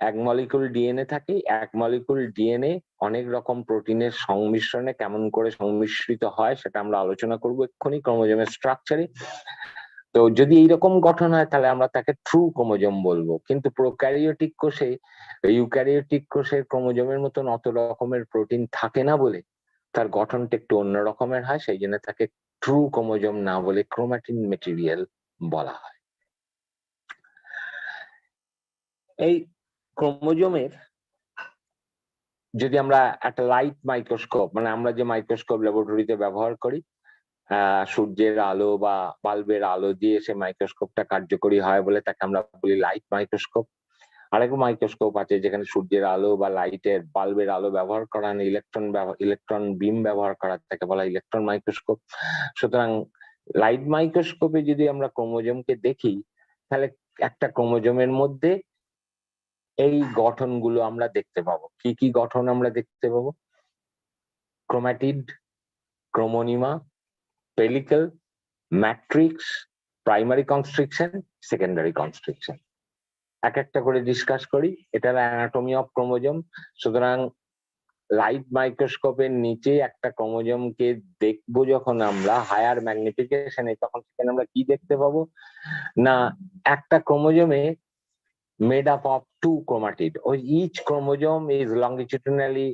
এক মলিকুল ডিএনএ থাকে, এক মলিকুল ডিএনএ অনেক রকম প্রোটিনের সংমিশ্রণে কেমন করে সংমিশ্রিত হয় সেটা আমরা আলোচনা করবো এক্ষুনি ক্রোমোজোমের স্ট্রাকচারে। তো যদি এইরকম গঠন হয় তাহলে আমরা তাকে ট্রু ক্রোমোজোম বলবো, কিন্তু প্রোক্যারিওটিক কোষে, ইউক্যারিওটিক কোষের ক্রোমোজোমের মতন অত রকমের প্রোটিন থাকে না বলে তার গঠনটা একটু অন্য রকমের হয়, সেই জন্য তাকে ট্রু ক্রোমোজোম না বলে ক্রোমাটিন মেটেরিয়াল বলা হয়। এই ক্রোমোজোমের যদি আমরা একটা লাইট মাইক্রোস্কোপ, মানে আমরা যে মাইক্রোস্কোপ ল্যাবরেটরিতে ব্যবহার করি, সূর্যের আলো বা বাল্বের আলো দিয়ে সে মাইক্রোস্কোপটা কার্যকরী হয় বলে তাকে আমরা বলি লাইট মাইক্রোস্কোপ। আরেক মাইক্রোস্কোপ আছে যেখানে সূর্যের আলো বা লাইটের বাল্বের আলো ব্যবহার করা, ইলেকট্রন বিম ব্যবহার করা, তাকে বলা ইলেকট্রন মাইক্রোস্কোপ। সুতরাং লাইট মাইক্রোস্কোপে যদি আমরা ক্রোমোজোমকে দেখি তাহলে একটা ক্রোমোজোমের মধ্যে এই গঠনগুলো আমরা দেখতে পাবো। কি কি গঠন আমরা দেখতে পাবো? Chromatid, chromonema, pellicle, matrix, primary constriction, secondary constriction. এক একটা করে ডিসকাস করি। এটা অ্যানাটমি অফ ক্রোমোজোম। সুতরাং লাইট মাইক্রোস্কোপের নিচে একটা ক্রোমোজোমকে দেখবো যখন আমরা হায়ার ম্যাগনিফিকেশনে, তখন সেখানে আমরা কি দেখতে পাবো না, একটা ক্রোমোজোমে made up of two chromatid, or each chromosome is longitudinally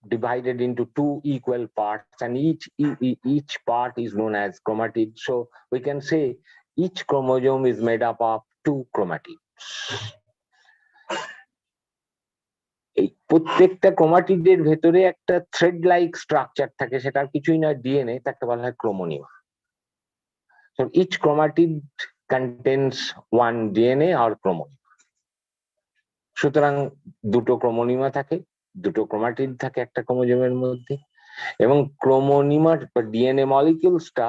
divided into two equal parts, and each part is known as chromatid. So we can say each chromosome is made up of two chromatids. এই প্রত্যেকটা ক্রোমাটিডের ভেতরে একটা থ্রেড লাইক স্ট্রাকচার থাকে, সেটা কিছুই না ডিএনএ, তাকে বলা হয় ক্রোমোনিমা। So each chromatid contains one DNA or chromosome. সুতরাং দুটো ক্রোমোনিমা থাকে, দুটো ক্রোমাটিড থাকে একটা ক্রোমোজোমের মধ্যে, এবং ক্রোমোনিমার ডিএনএ মলিকিউলসটা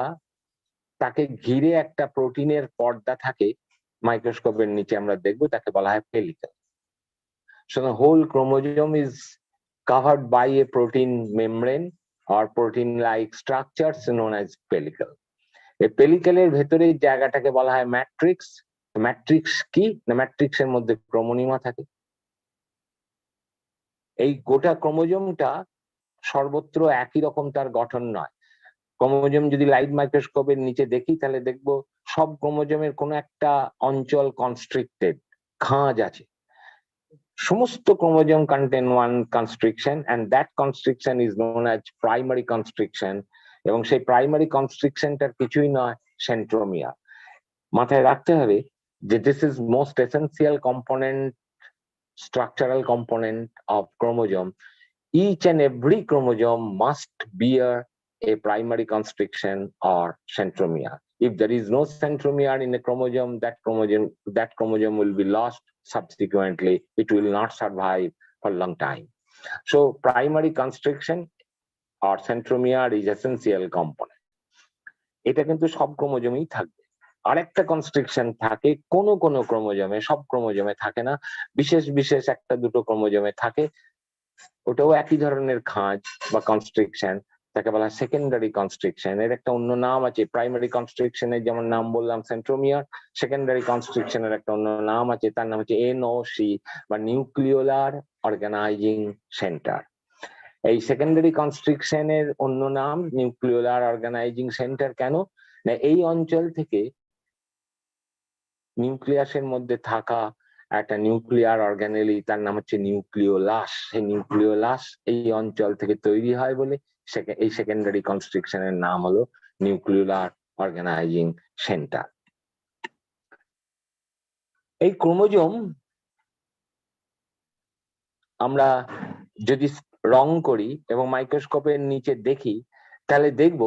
তাকে ঘিরে একটা প্রোটিনের পর্দা থাকে, মাইক্রোস্কোপের নিচে আমরা দেখবো, তাকে বলা হয় পেলিকেল। So the whole chromosome is covered by a protein membrane or protein-like structures known as pellicle. এই পেলিকেলের ভেতরে জায়গাটাকে বলা হয় ম্যাট্রিক্স। ম্যাট্রিক্স কি না, ম্যাট্রিক্সের মধ্যে ক্রোমোনিমা থাকে। এই গোটা ক্রোমোজোমটা সর্বত্র একই রকম তার গঠন নয়। ক্রোমোজোম যদি লাইট মাইক্রোস্কোপের নিচে দেখি তাহলে দেখবো সব ক্রোমোজোমের কোনো একটা অঞ্চল কনস্ট্রিক্টেড, খাঁজ আছে। সমস্ত chromosome contain one constriction, and that constriction is known as primary constriction, এবং সেই প্রাইমারি কনস্ট্রিকশনটার কিছুই নয়, সেন্ট্রোমিয়ার। মাথায় রাখতে হবে যে this is most essential component, structural component of chromosome. Each and every chromosome must bear a primary constriction or centromere. If there is no centromere in a chromosome, that chromosome will be lost subsequently. It will not survive for a long time. So primary constriction or centromere is essential component. এটা কিন্তু সব ক্রোমোজোমেই থাকবে। আরেকটা কনস্ট্রিকশন থাকে কোন কোন ক্রোমোজোমে, সব ক্রোমোজোমে থাকে না, বিশেষ বিশেষ একটা দুটো ক্রোমোজোমে থাকে। ওটাও একই ধরনের খাঁজ বা কনস্ট্রিকশন, তাকে বলা হয় সেকেন্ডারি কনস্ট্রিকশন। এর একটা অন্য নাম আছে। প্রাইমারি কনস্ট্রিকশনের যেমন নাম বললাম সেন্ট্রোমিয়ার, সেকেন্ডারি কনস্ট্রিকশনের একটা অন্য নাম আছে, তার নাম হচ্ছে এনওসি বা নিউক্লিওলার অর্গানাইজিং সেন্টার। এই সেকেন্ডারি কনস্ট্রিকশনের অন্য নাম নিউক্লিওলার অর্গানাইজিং সেন্টার। কেন না এই অঞ্চল থেকে নিউক্লিয়াসের মধ্যে থাকা একটা নিউক্লিয়ার অর্গানেলি, তার নাম হচ্ছে নিউক্লিওলাস, সেই নিউক্লিওলাস এই অঞ্চল থেকে তৈরি হয় বলে এই সেকেন্ডারি কনস্ট্রিকশনের নাম হলো নিউক্লিওলার অর্গানাইজিং সেন্টার। এই ক্রোমোজোম আমরা যদি রং করি এবং মাইক্রোস্কোপের নিচে দেখি তাহলে দেখব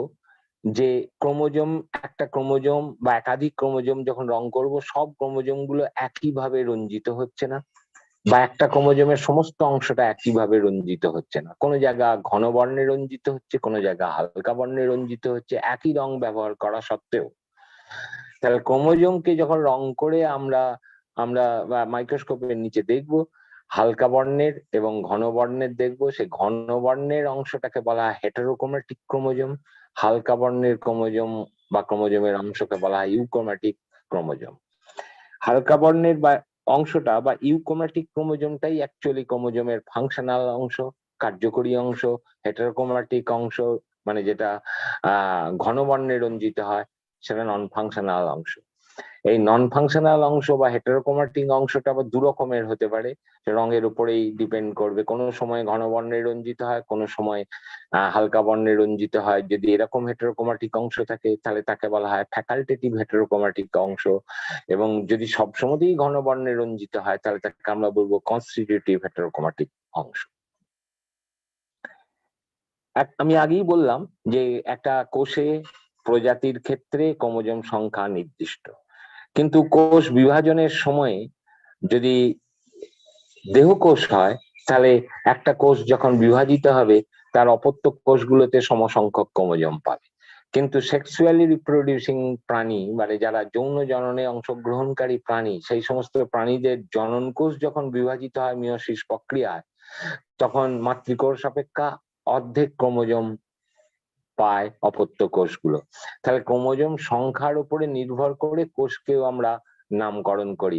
যে ক্রোমোজোম, একটা ক্রোমোজোম বা একাধিক ক্রোমোজোম যখন রং করব সব ক্রোমোজোম গুলো একইভাবে রঞ্জিত হচ্ছে না, বা একটা ক্রোমোজোমের সমস্ত অংশটা একইভাবে রঞ্জিত হচ্ছে না। কোনো জায়গা ঘন বর্ণে রঞ্জিত হচ্ছে, কোনো জায়গা হালকা বর্ণে রঞ্জিত হচ্ছে, একই রং ব্যবহার করা সত্ত্বেও। তাহলে ক্রোমোজোমকে যখন রং করে আমরা আমরা মাইক্রোস্কোপের নিচে দেখব, হালকা বর্ণের এবং ঘন বর্ণের দেখবো, সেই ঘন বর্ণের অংশটাকে বলা হয় হেটেরোক্রোম্যাটিক ক্রোমোজোম, হালকা বর্ণের ক্রোমোজোম বা ক্রোমোজোমের অংশকে বলা হয় ইউক্রোম্যাটিক ক্রোমোজোম। হালকা বর্ণের বা অংশটা বা ইউক্রোম্যাটিক ক্রোমোজোমটাই অ্যাকচুয়ালি ক্রোমোজোমের ফাংশনাল অংশ, কার্যকরী অংশ। হেটেরোক্রোম্যাটিক অংশ মানে যেটা ঘন বর্ণে রঞ্জিত হয় সেটা নন ফাংশনাল অংশ। এই নন ফাংশনাল অংশ বা হেটেরোক্রোম্যাটিক অংশটা আবার দু রকমের হতে পারে, রঙের উপরেই ডিপেন্ড করবে। কোনো সময় ঘন বর্ণে রঞ্জিত হয়, কোনো সময় হালকা বর্ণে রঞ্জিত হয়। যদি এরকম হেটেরোক্রোম্যাটিক অংশ থাকে তাহলে তাকে বলা হয় ফ্যাকাল্টেটিভ হেটেরোক্রোম্যাটিক অংশ, এবং যদি সবসময়ই ঘন বর্ণে রঞ্জিত হয় তাহলে তাকে আমরা বলবো কনস্টিটিউটিভ হেটেরোক্রোম্যাটিক অংশ। আমি আগেই বললাম যে একটা কোষে প্রজাতির ক্ষেত্রে ক্রোমোজোম সংখ্যা নির্দিষ্ট, কিন্তু কোষ বিভাজনের সময় যদি দেহকোষ হয় তাহলে একটা কোষ যখন বিভাজিত হবে তার অপত্য কোষগুলোতে সমসংখ্যক ক্রোমোজোম পাবে। কিন্তু সেক্সুয়ালি রিপ্রোডিউসিং প্রাণী মানে যারা যৌন জননে অংশগ্রহণকারী প্রাণী, সেই সমস্ত প্রাণীদের জনন কোষ যখন বিভাজিত হয় মিয়োসিস প্রক্রিয়ায়, তখন মাতৃকোষ অপেক্ষা অর্ধেক ক্রোমোজোম পায় অপত্য কোষগুলো। তাহলে ক্রোমোজোম সংখ্যার উপরে নির্ভর করে কোষকেও আমরা নামকরণ করি।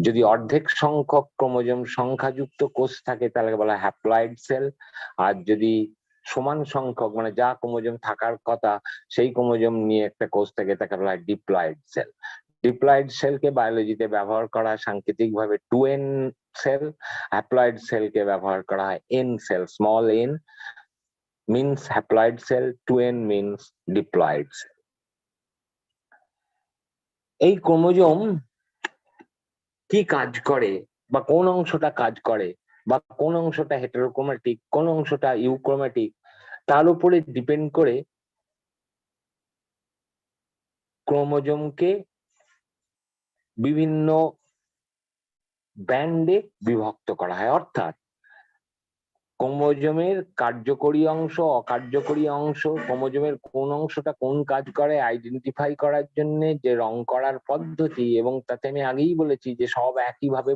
যদি অর্ধেক সংখ্যক ক্রোমোজোম সংখ্যাযুক্ত কোষ থাকে তাহলে বলা হয় হ্যাপ্লয়েড সেল, আর যদি সমান সংখ্যক মানে যা ক্রোমোজোম থাকার কথা সেই ক্রোমোজোম নিয়ে একটা কোষ থাকে তাকে বলা হয় ডিপ্লয়েড সেল। ডিপ্লয়েড সেলকে বায়োলজিতে ব্যবহার করা হয় সাংকেতিকভাবে 2n সেল, হ্যাপ্লয়েড সেলকে ব্যবহার করা হয় n cell, small n means haploid cell, 2n means diploid cell. এই ক্রোমোজোম কি কাজ করে বা কোন অংশটা কাজ করে বা কোন অংশটা হেটেরোক্রোম্যাটিক কোন অংশটা ইউক্রোম্যাটিক তার উপরে ডিপেন্ড করে ক্রোমোজোমকে বিভিন্ন ব্যান্ডে বিভক্ত করা হয়। অর্থাৎ ক্রোমোজোমের কার্যকরী অংশ, অকার্যকরী অংশ, ক্রোমোজোমের কোন অংশটা কোন কাজ করে আইডেন্টিফাই করার জন্য যে রং করার পদ্ধতি, এবং তাতে আমি আগেই বলেছি যে সব একইভাবে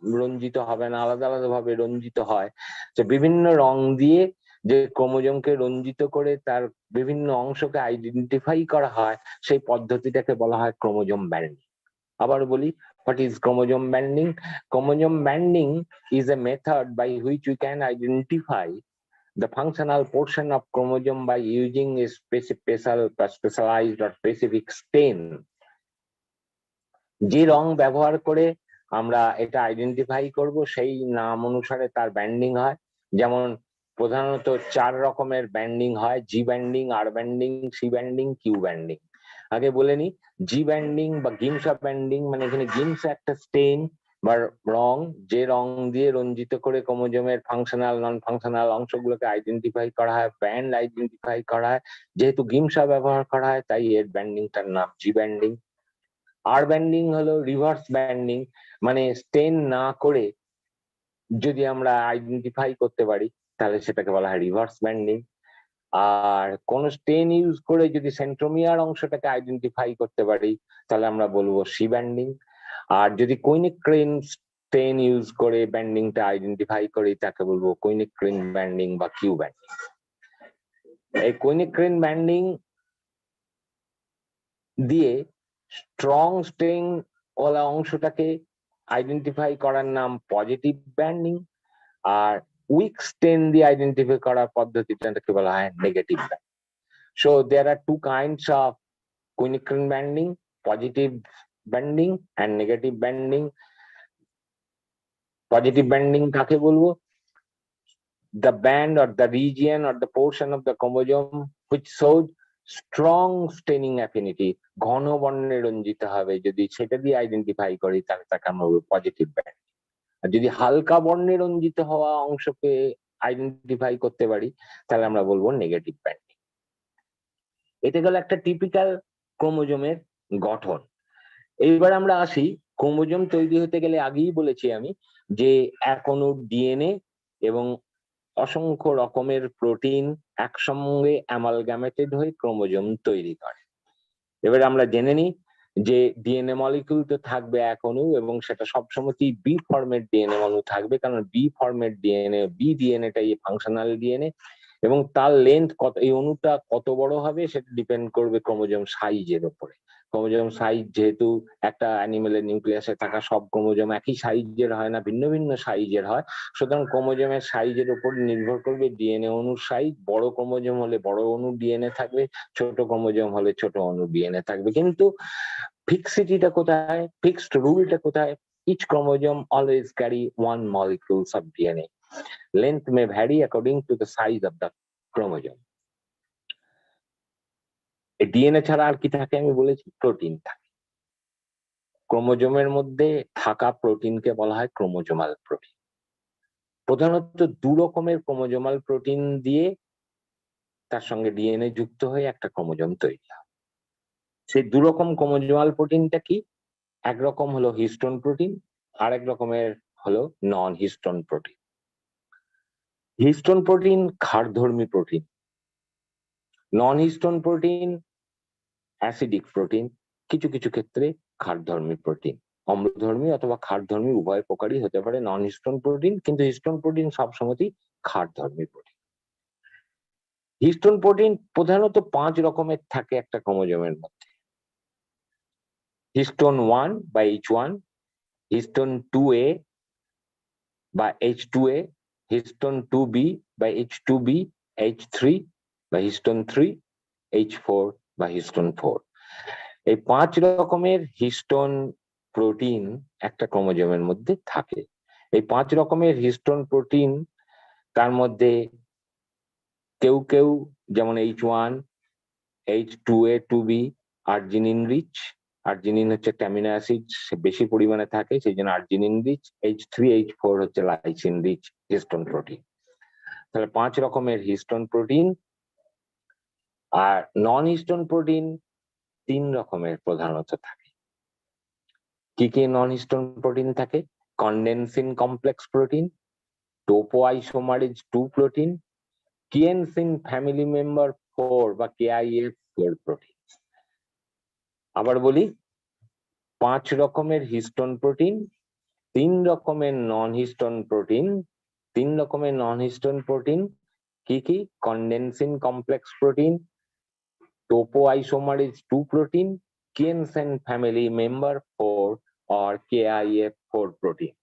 রঞ্জিত হবে না, আলাদা আলাদা ভাবে রঞ্জিত হয়। তো বিভিন্ন রং দিয়ে যে ক্রোমোজোমকে রঞ্জিত করে তার বিভিন্ন অংশকে আইডেন্টিফাই করা হয় সেই পদ্ধতিটাকে বলা হয় ক্রোমোজোম ব্যান্ডিং। আবার বলি, what is chromosome banding? Chromosome banding is a method by which we can identify the functional portion of chromosome by using a specialized or specific stain. যে রং ব্যবহার করে আমরা এটা আইডেন্টিফাই করব সেই নাম অনুসারে তার ব্যান্ডিং হয়। যেমন প্রধানত 4 রকমের ব্যান্ডিং হয়: G banding, R banding, C banding, Q banding. আগে বলে নি, জি ব্যান্ডিং বা গিমসা ব্যান্ডিং মানে এখানে গিমসা একটা স্টেইন বা রং, যে রং দিয়ে রঞ্জিত করে ক্রোমোজোমের ফাংশনাল নন ফাংশনাল অংশগুলোকে আইডেন্টিফাই করা হয়, ব্যান্ড আইডেন্টিফাই করা হয়। যেহেতু গিমসা ব্যবহার করা হয় তাই এর ব্যান্ডিংটার নাম জি ব্যান্ডিং। আর ব্যান্ডিং হলো রিভার্স ব্যান্ডিং, মানে স্টেন না করে যদি আমরা আইডেন্টিফাই করতে পারি তাহলে সেটাকে বলা হয় রিভার্স ব্যান্ডিং। আর কোন স্টেন ইউজ করে যদি সেন্ট্রোমিয়ার অংশটাকে আইডেন্টিফাই করতে পারি তাহলে আমরা বলবো সি ব্যান্ডিং। আর যদি কৈনিক্রিন স্টেন ইউজ করে ব্যান্ডিংটা আইডেন্টিফাই করি তাকে বলবো কৈনিক্রিন ব্যান্ডিং বা কিউ ব্যান্ডিং। এই কৈনিক্রিন ব্যান্ডিং দিয়ে স্ট্রং স্টেন ওলা অংশটাকে আইডেন্টিফাই করার নাম পজিটিভ ব্যান্ডিং, আর উইক স্টেন দিয়ে আইডেন্টিফাই করার পদ্ধতিটাকে বলা হয় negative band. So there are two kinds of Quinicrin banding, positive banding and negative banding. Positive banding কাকে বলবো? The band or the region or the portion of the chromosome which shows strong staining affinity, ঘন বর্ণে রঞ্জিত হবে, যদি সেটা দিয়ে আইডেন্টিফাই করি তাহলে তাকে আমরা বলবো পজিটিভ ব্যান্ড। আর যদি হালকা বর্ণে রঞ্জিত হওয়া অংশকে আইডেন্টিফাই করতে পারি তাহলে আমরা বলবো নেগেটিভ ব্যান্ডিং। এটা গেল একটা টিপিক্যাল ক্রোমোজোমের গঠন। এইবার আমরা আসি, ক্রোমোজোম তৈরি হতে গেলে আগেই বলেছি আমি যে এক অণুর ডিএনএ এবং অসংখ্য রকমের প্রোটিন একসঙ্গে অ্যামালগামেটেড হয়ে ক্রোমোজোম তৈরি করে। এবার আমরা জেনে নিই যে ডিএনএ মলিকিউল তো থাকবে এক অণু, এবং সেটা সবসময়ই বি ফরম্যাট ডিএনএ অণু থাকবে, কারণ বি ফরম্যাট ডিএনএ, বি ডিএনএটাই ফাংশনাল ডিএনএ, এবং তার লেন্থ কত, এই অণুটা কত বড় হবে সেটা ডিপেন্ড করবে ক্রোমোজোম সাইজের উপরে। ক্রোমোজোম সাইজ যেহেতু একটা অ্যানিমেলের নিউক্লিয়াসে থাকা সব ক্রোমোজোম একই সাইজের হয় না, ভিন্ন ভিন্ন সাইজের হয়, সুতরাং ক্রোমোজোমের সাইজের উপর নির্ভর করবে ডিএনএ অণুর সাইজ। বড় ক্রোমোজোম হলে বড় অণুর ডিএনএ থাকবে, ছোট ক্রোমোজোম হলে ছোট অণুর ডিএনএ থাকবে। কিন্তু ফিক্সিটিটা কোথায়, ফিক্সড রুলটা কোথায়? Each chromosome always carry one molecules of DNA. Length may vary according to the size of the chromosome. DNA ছাড়া আর কি থাকে আমি বলেছি? প্রোটিন থাকে। ক্রোমোজোমের মধ্যে থাকা প্রোটিনকে বলা হয় ক্রোমোজোমাল প্রোটিন। প্রধানত দু রকমের ক্রোমোজোমাল প্রোটিন দিয়ে তার সঙ্গে ডিএনএ যুক্ত হয়ে একটা ক্রোমোজোম তৈরি হয়। সেই দু রকম ক্রোমোজোমাল প্রোটিনটা কি? একরকম হলো হিস্টোন প্রোটিন, আরেক রকমের হলো non histone protein. Histone protein ক্ষারধর্মী protein, non histone protein acidic protein, কিছু কিছু ক্ষেত্রে ক্ষারধর্মী প্রোটিন। অম্লধর্মী অথবা ক্ষারধর্মী উভয় প্রকারই হতে পারে নন হিস্টোন প্রোটিন, কিন্তু হিস্টোন প্রোটিন সবসময়ই ক্ষারধর্মী প্রোটিন। হিস্টোন প্রোটিন প্রধানত 5 রকমের থাকে একটা ক্রোমোজোমের মধ্যে। হিস্টোন 1 বা H1, হিস্টোন 2A বা H2A, হিস্টোন 2B বা H2B, H3 বা হিস্টোন 3, H4 বা হিস্টোন 4। এই 5 রকমের হিস্টোন প্রোটিন একটা ক্রোমোজোমের মধ্যে থাকে। এই 5 রকমের হিস্টোন প্রোটিন তার মধ্যে কেউ কেউ যেমন H1, H2A, 2B arginine rich, arginine হচ্ছে অ্যামিনো অ্যাসিড বেশি পরিমাণে থাকে সেই জন্য আর্জিনিন রিচ, H3, H4 হচ্ছে লাইসিন রিচ হিস্টোন প্রোটিন। তাহলে 5 রকমের হিস্টোন প্রোটিন। আর নন হিস্টোন প্রোটিন 3 রকমের প্রধানত থাকে। কি কি নন হিস্টোন প্রোটিন থাকে? Condensin complex protein, topoisomerase 2 protein, kinesin family member 4 বা KIF4 প্রোটিন। আবার বলি, 5 রকমের হিস্টোন প্রোটিন, 3 রকমের নন হিস্টোন প্রোটিন। 3 রকমের নন হিস্টোন প্রোটিন কি কি? কন্ডেনসিন complex protein, topoisomerase 2 protein, Kiensen family member 4 or KIF4 protein.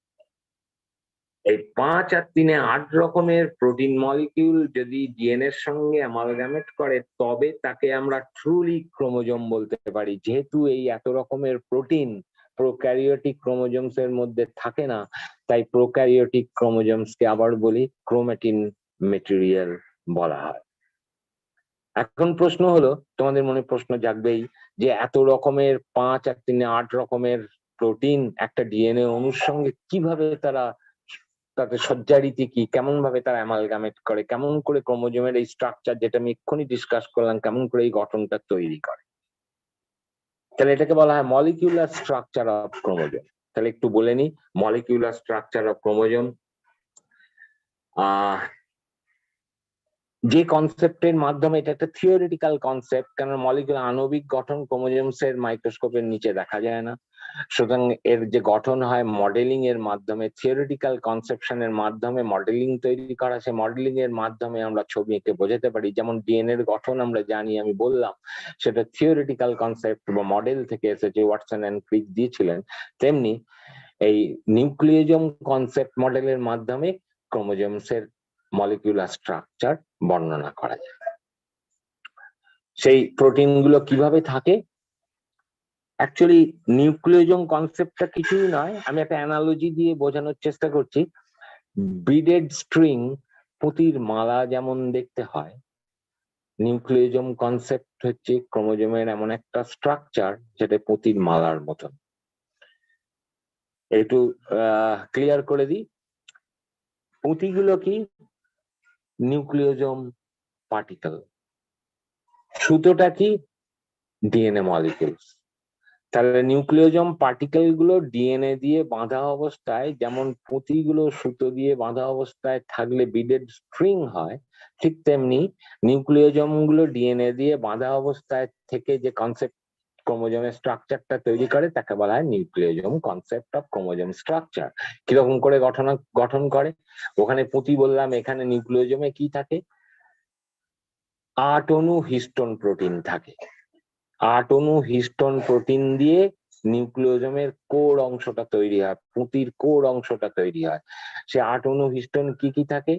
এই 5 আর 3 8 রকমের প্রোটিন মলিকিউল যদি ডিএনএ এর সঙ্গে অ্যামালগামেট করে তবে তাকে আমরা ট্রুলি ক্রোমোজোম বলতে পারি। যেহেতু এই এত রকমের প্রোটিন প্রোক্যারিওটিক ক্রোমোজোমস এর মধ্যে থাকে না, তাই প্রোক্যারিওটিক ক্রোমোজোমস কে আবার বলি ক্রোমাটিন মেটেরিয়াল বলা হয়। এখন প্রশ্ন হলো, তোমাদের মনে প্রশ্ন জাগবেই যে এত রকমের 5 আর 3 8 রকমের প্রোটিন একটা ডিএনএ অণুর সঙ্গে কিভাবে তারা, তাদের সজ্জারীতি কি, কেমন ভাবে তারা অ্যামালগামেট করে, কেমন করে ক্রোমোজোমের এই স্ট্রাকচার যেটা আমি এক্ষুনি ডিসকাস করলাম, কেমন করে এই গঠনটা তৈরি করে। তাহলে এটাকে বলা হয় মলিকিউলার স্ট্রাকচার অফ ক্রোমোজোম। তাহলে একটু বলে নি মলিকিউলার স্ট্রাকচার অফ ক্রোমোজোম। যে কনসেপ্টের মাধ্যমে, এটা একটা থিওরিটিক্যাল কনসেপ্ট, কারণ মলিকিউল আণবিক গঠন ক্রোমোজোমস এর মাইক্রোস্কোপের নিচে দেখা যায় না, সুতরাং এর যে গঠন হয় মডেলিং এর মাধ্যমে, থিওরিটিক্যাল কনসেপশনের মাধ্যমে মডেলিং তৈরি করা। সে মডেলিং এর মাধ্যমে আমরা ছবি এঁকে বোঝাতে পারি। যেমন ডিএনএ এর গঠন আমরা জানি, আমি বললাম সেটা থিওরিটিক্যাল কনসেপ্ট বা মডেল থেকে এসেছে, ওয়াটসন এন্ড ক্রিক দিয়েছিলেন। তেমনি এই নিউক্লিওজোম কনসেপ্ট মডেলের মাধ্যমে ক্রোমোজোমস এর মলিকিউলার স্ট্রাকচার বর্ণনা করা যায়। সেই প্রোটিন গুলো কিভাবে থাকে? অ্যাকচুয়ালি নিউক্লিওজোম কনসেপ্টটা কিছুই নয়, আমি একটা অ্যানালজি দিয়ে বোঝানোর চেষ্টা করছি। বিডেড স্ট্রিং, পুঁতির মালা যেমন দেখতে হয়, নিউক্লিওজোম কনসেপ্ট হচ্ছে ক্রোমোজোমের এমন একটা স্ট্রাকচার যেটা পুঁতির মালার মতন। একটু ক্লিয়ার করে দিই, পুঁতিগুলো কি? Nucleosome particle. সুতোটা কি? DNA molecules. তাহলে নিউক্লিওজোম পার্টিকেল গুলো ডিএনএ দিয়ে বাঁধা অবস্থায়, যেমন পুঁতিগুলো সুতো দিয়ে বাঁধা অবস্থায় থাকলে বিডেড স্ট্রিং হয়, ঠিক তেমনি নিউক্লিওজোম গুলো ডিএনএ দিয়ে বাঁধা অবস্থায় থেকে যে কনসেপ্ট ক্রোমোজোমের স্ট্রাকচারটা তৈরি করে তাকে বলা হয় nucleosome concept of chromosome structure. কিরকম করে গঠন করে? ওখানে পুঁতি বললাম, এখানে নিউক্লিওজোমে কি থাকে? 8 অণু হিস্টোন প্রোটিন থাকে। 8 অণু হিস্টোন প্রোটিন দিয়ে নিউক্লিওজোমের কোর অংশটা তৈরি হয়, পুঁতির কোর অংশটা তৈরি হয়। সে 8 অণু হিস্টোন কি কি থাকে?